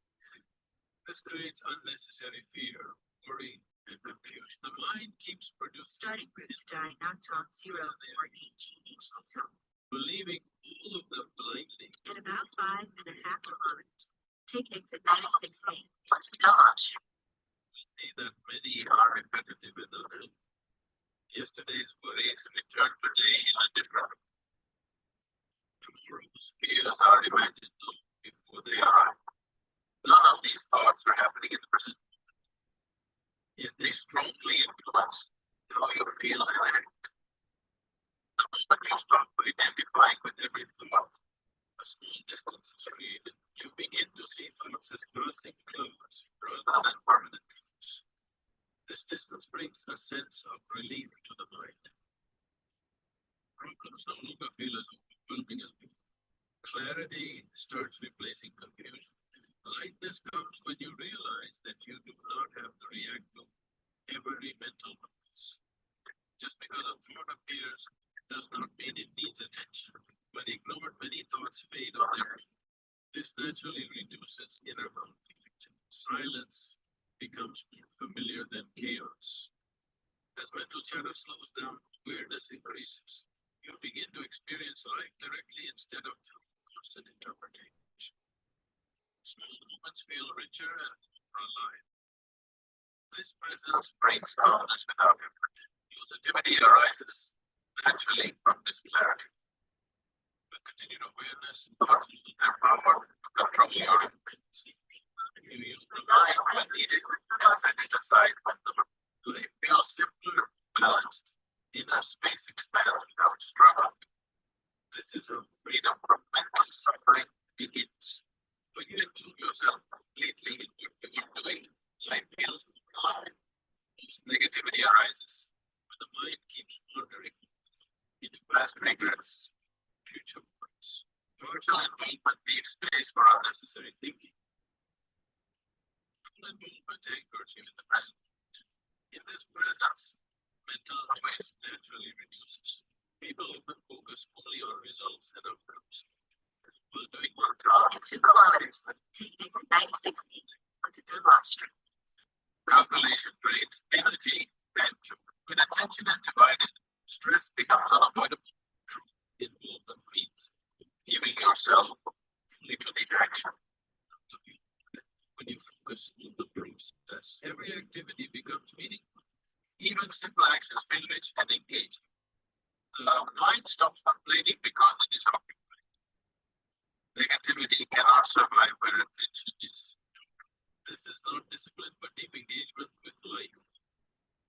This creates unnecessary fear, worry, and confusion. The mind keeps producing Starting route to Nocton 048GH60. believing all of them blindly. At about 5.5 kilometers, take exit 96A onto Belmont Street. We see that many are repetitive in the life. Yesterday's worries return today in a different way. Tomorrow's fears are imagined long before they arrive. None of these thoughts are happening in the present moment, yet they strongly influence how you feel and act. The moment you stop identifying with every thought, a small distance is created. You begin to see thoughts as passing clouds rather than permanent truths. This distance brings a sense of relief to the mind. Problems no longer feel as overwhelming as before. Clarity starts replacing confusion. Lightness comes when you realize that you do not have to react to every mental noise. Just because a thought appears does not mean it needs attention. When ignored, many thoughts fade on their own. This naturally reduces inner conflict. Silence becomes more familiar than chaos. As mental chatter slows down, awareness increases. You begin to experience life directly instead of through constant interpretation. Small moments feel richer and more alive. This presence brings calmness without effort. Positivity arises naturally from this clarity. With continued awareness, thoughts lose their power to control your emotions. You use the mind when needed and set it aside when the life feels simpler, balanced. Inner space expands without struggle. This is how freedom from mental suffering begins. When you include yourself completely in what you are doing, life feels alive. Most negativity arises when the mind keeps wandering into past regrets, future worries. Partial involvement leaves space for unnecessary thinking. Full involvement anchors you in the present moment. In this presence, mental noise naturally reduces. People often focus only on results and outcomes. While doing work In 2 kilometers, take exit 96B onto Dunlop Street. calculation drains energy and joy. When attention is divided, stress becomes unavoidable. True involvement means giving yourself fully to the action. When you focus on the process, every activity becomes meaningful. Even simple actions feel rich and engaging. The mind stops complaining because it is occupied. Negativity cannot survive where attention is. This is not discipline but deep engagement with life.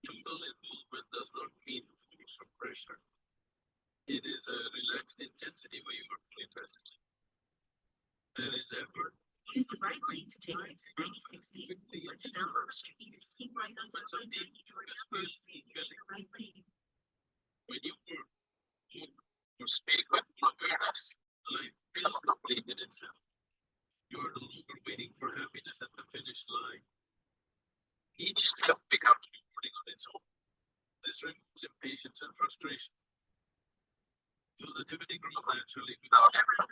Total involvement does not mean force or pressure. It is a relaxed intensity where you are fully present. There is effort. Use the right lane to take exit 96B onto Dunlop Street. Keep right on Moments of deep whispers feeling. right lane. When you work or speak with awareness, life feels complete in itself. You are no longer waiting for happiness at the finish line. Each step becomes rewarding on its own. This removes impatience and frustration. Positivity grows naturally without effort.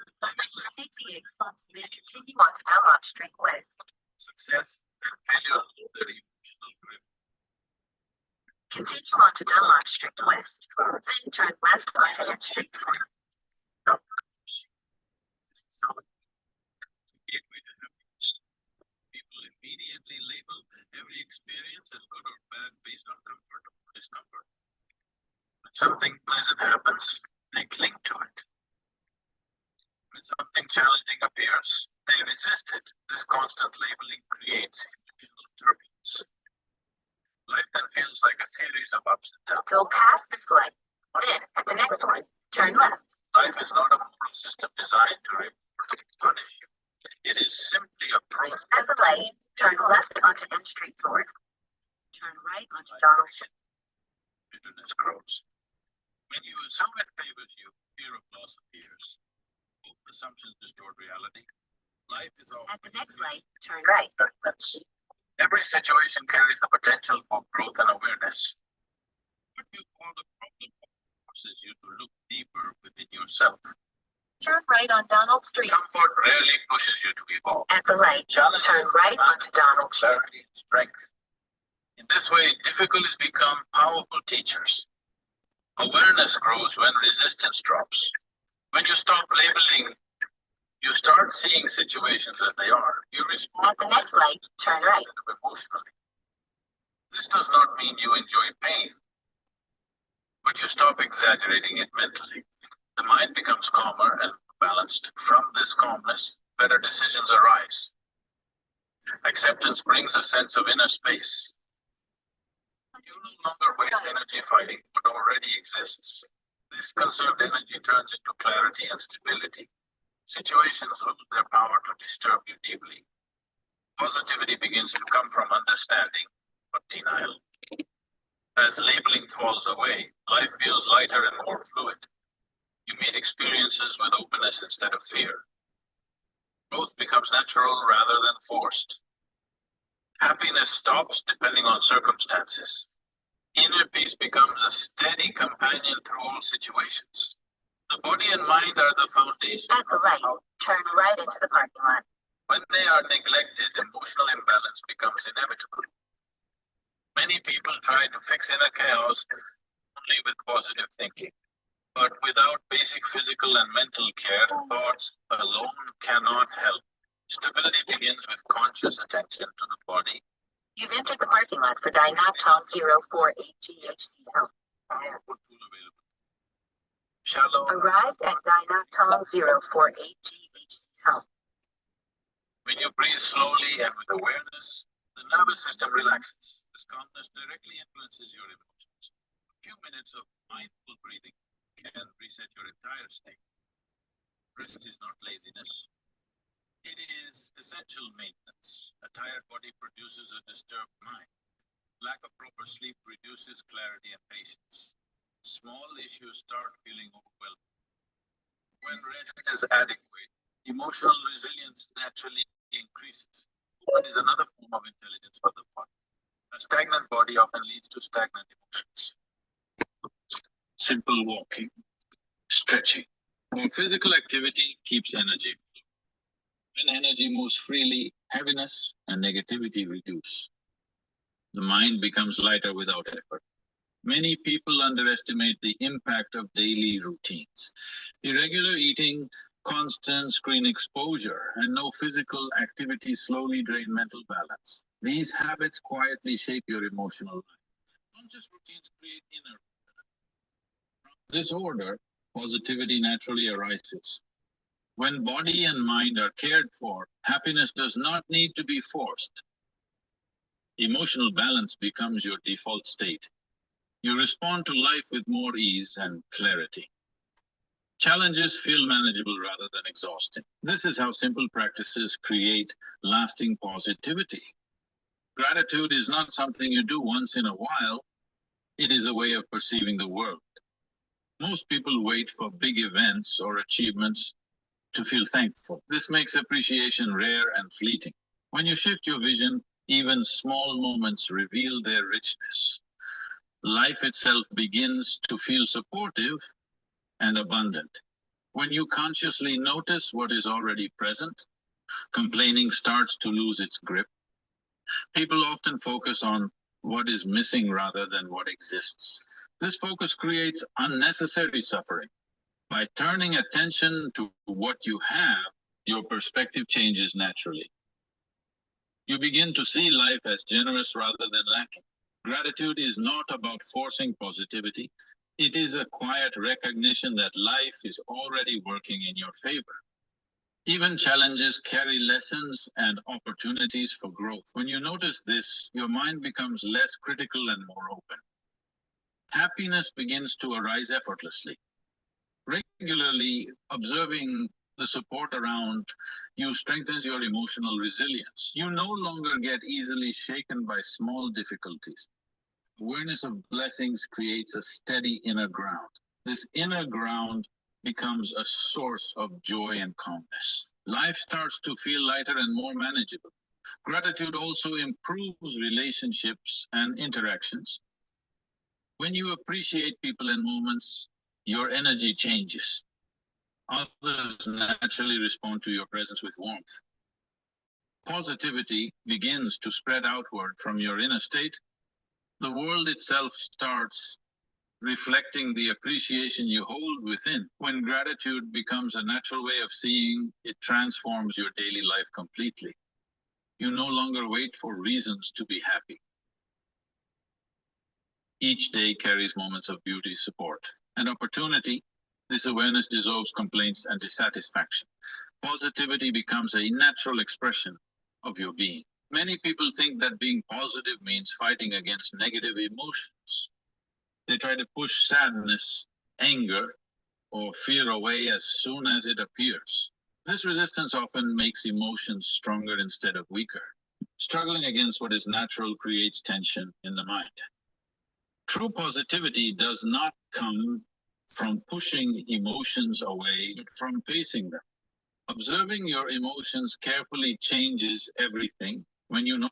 Take the exit, then continue onto Dunlop Street West. Success and failure lose their emotional grip. Continue onto Dunlop Street West, then turn left onto N Street. This is how gateway to happiness. People immediately label every experience as good or bad based on comfort or discomfort. When something pleasant happens, they cling to it. When something challenging appears, they resist it. This constant labeling creates emotional turbulence. Life then feels like a series of ups and downs. Go past this light. Then, at the next one, turn left. Life is not a moral system designed to reward or punish you. It is simply a process. At the light, turn left onto N Street North. Turn right onto Donald Street. Bitterness grows. When you assume it favors you, fear of loss appears. Both assumptions distort reality. Life is all. At the next light, turn right. Every situation carries the potential for growth and awareness. What you call the problem forces you to look deeper within yourself. Turn right on Donald Street. Comfort rarely pushes you to evolve. At the light, turn right onto Donald Street. Clarity and strength. In this way, difficulties become powerful teachers. Awareness grows when resistance drops. When you stop labeling, you start seeing situations as they are. You respond At the next light, turn right. emotionally. This does not mean you enjoy pain, but you stop exaggerating it mentally. The mind becomes calmer and balanced. From this calmness, better decisions arise. Acceptance brings a sense of inner space. You no longer waste energy fighting what already exists. This conserved energy turns into clarity and stability. Situations lose their power to disturb you deeply. Positivity begins to come from understanding, not denial. As labeling falls away, life feels lighter and more fluid. You meet experiences with openness instead of fear. Growth becomes natural rather than forced. Happiness stops depending on circumstances. Inner peace becomes a steady companion through all situations. The body and mind are the foundation. At the light, turn right into the parking lot. When they are neglected, emotional imbalance becomes inevitable. Many people try to fix inner chaos only with positive thinking. But without basic physical and mental care, thoughts alone cannot help. Stability begins with conscious attention to the body. You've entered the parking lot for Dinapton 048 GHC's home. Powerful tool available. Shallow. Arrived at Dinapton 048 GHC's home. When you breathe slowly and with awareness, the nervous system relaxes. This calmness directly influences your emotions. A few minutes of mindful breathing can reset your entire state. Rest is not laziness. It is essential maintenance. A tired body produces a disturbed mind. Lack of proper sleep reduces clarity and patience. Small issues start feeling overwhelming. When rest is adequate, emotional resilience naturally increases. Movement is another form of intelligence for the body. A stagnant body often leads to stagnant emotions. Simple walking, stretching, or physical activity keeps energy. When energy moves freely, heaviness and negativity reduce. The mind becomes lighter without effort. Many people underestimate the impact of daily routines. Irregular eating, constant screen exposure, and no physical activity slowly drain mental balance. These habits quietly shape your emotional life. Conscious routines create inner order. From this order, positivity naturally arises. When body and mind are cared for, happiness does not need to be forced. Emotional balance becomes your default state. You respond to life with more ease and clarity. Challenges feel manageable rather than exhausting. This is how simple practices create lasting positivity. Gratitude is not something you do once in a while. It is a way of perceiving the world. Most people wait for big events or achievements to feel thankful. This makes appreciation rare and fleeting. When you shift your vision, even small moments reveal their richness. Life itself begins to feel supportive and abundant. When you consciously notice what is already present, complaining starts to lose its grip. People often focus on what is missing rather than what exists. This focus creates unnecessary suffering. By turning attention to what you have, your perspective changes naturally. You begin to see life as generous rather than lacking. Gratitude is not about forcing positivity. It is a quiet recognition that life is already working in your favor. Even challenges carry lessons and opportunities for growth. When you notice this, your mind becomes less critical and more open. Happiness begins to arise effortlessly. Regularly observing the support around you strengthens your emotional resilience. You no longer get easily shaken by small difficulties. Awareness of blessings creates a steady inner ground. This inner ground becomes a source of joy and calmness. Life starts to feel lighter and more manageable. Gratitude also improves relationships and interactions. When you appreciate people and moments, your energy changes. Others naturally respond to your presence with warmth. Positivity begins to spread outward from your inner state. The world itself starts reflecting the appreciation you hold within. When gratitude becomes a natural way of seeing, it transforms your daily life completely. You no longer wait for reasons to be happy. Each day carries moments of beauty, support, and opportunity. This awareness dissolves complaints and dissatisfaction. Positivity becomes a natural expression of your being. Many people think that being positive means fighting against negative emotions. They try to push sadness, anger, or fear away as soon as it appears. This resistance often makes emotions stronger instead of weaker. Struggling against what is natural creates tension in the mind. True positivity does not come from pushing emotions away, but from facing them. Observing your emotions carefully changes everything. When you know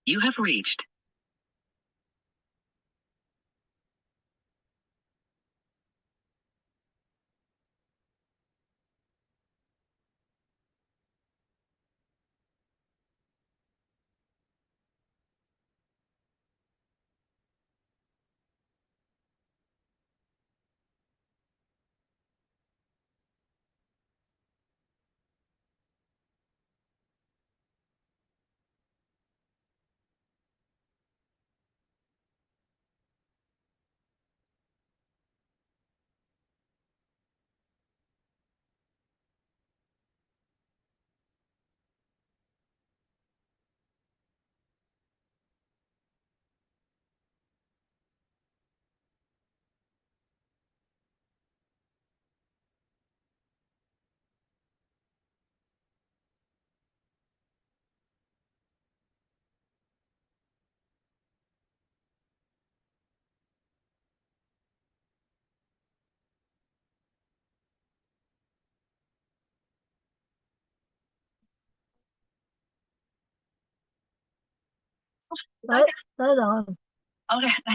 you have reached tới rồi. Ok. Ừ.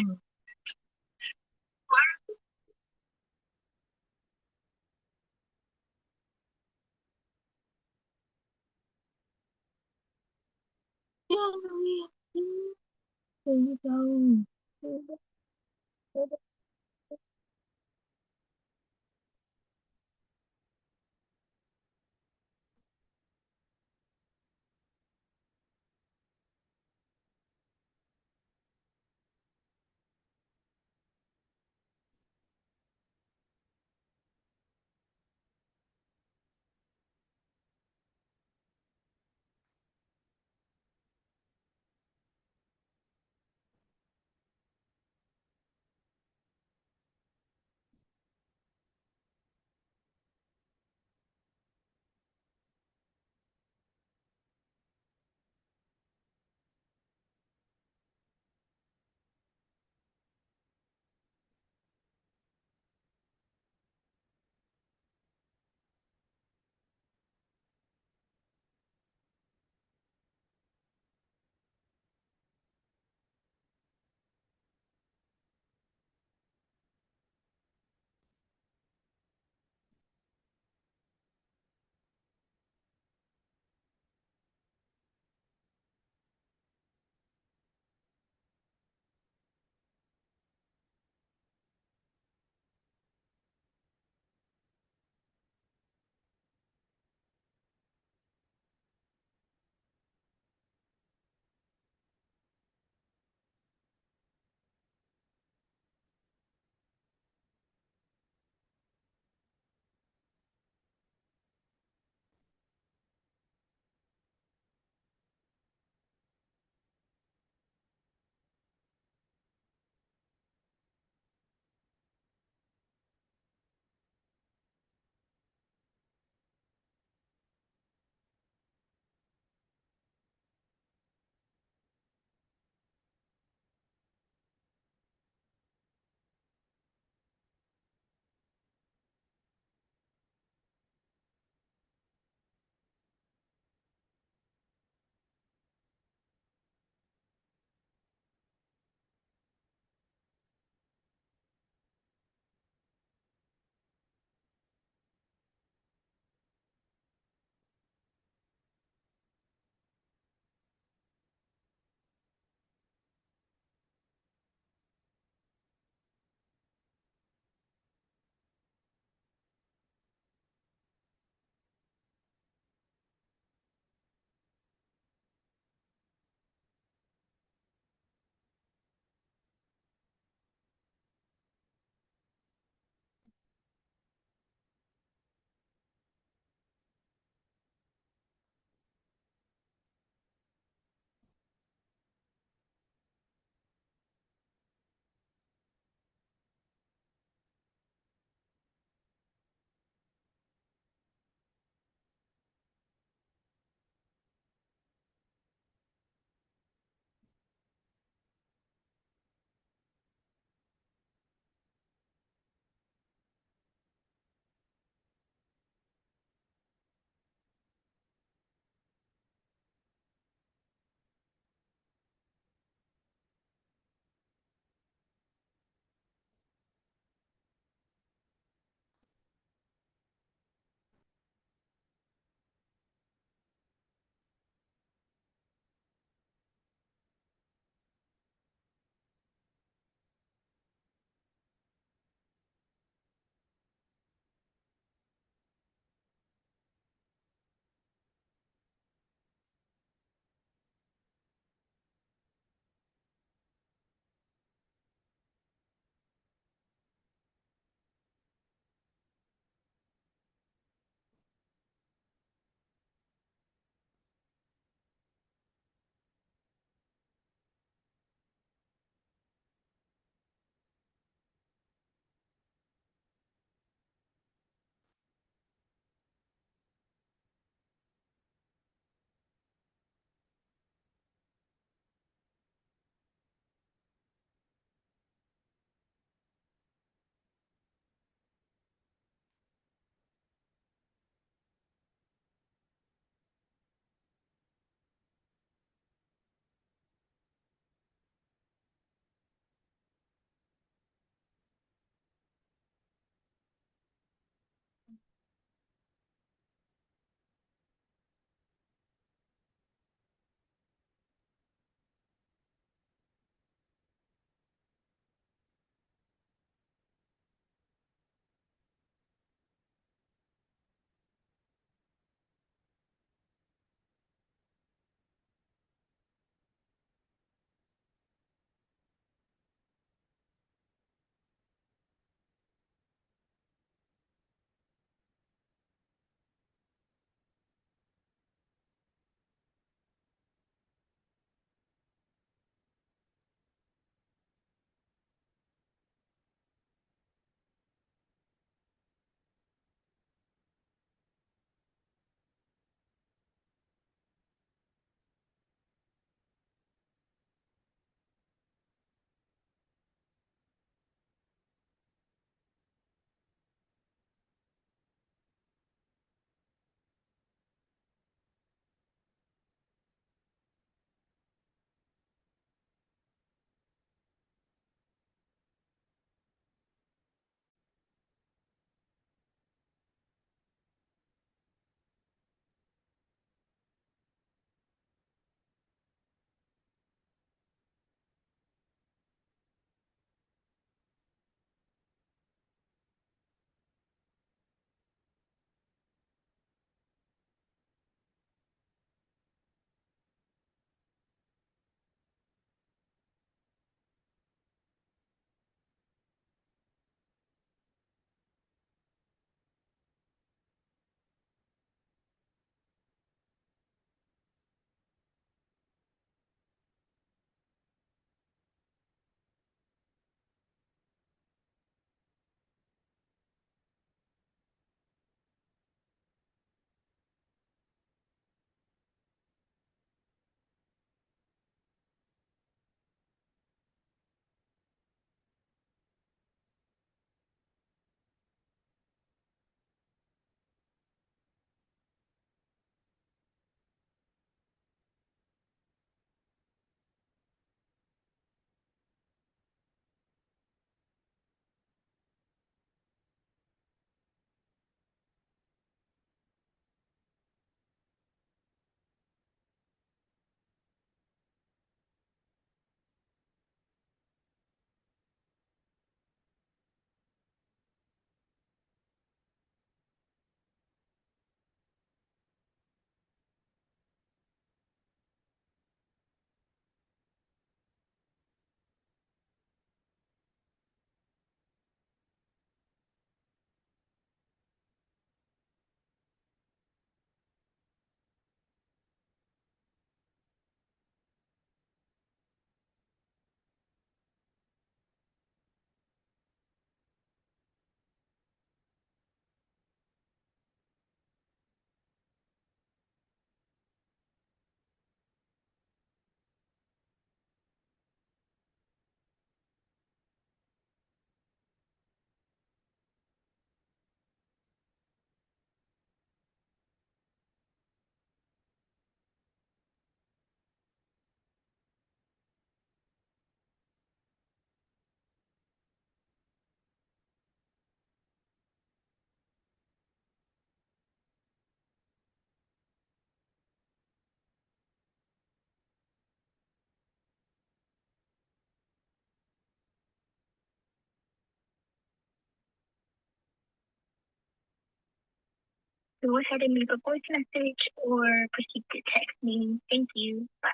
go ahead and leave a voice message or proceed to text me. Thank you. Bye.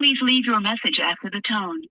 Please leave your message after the tone.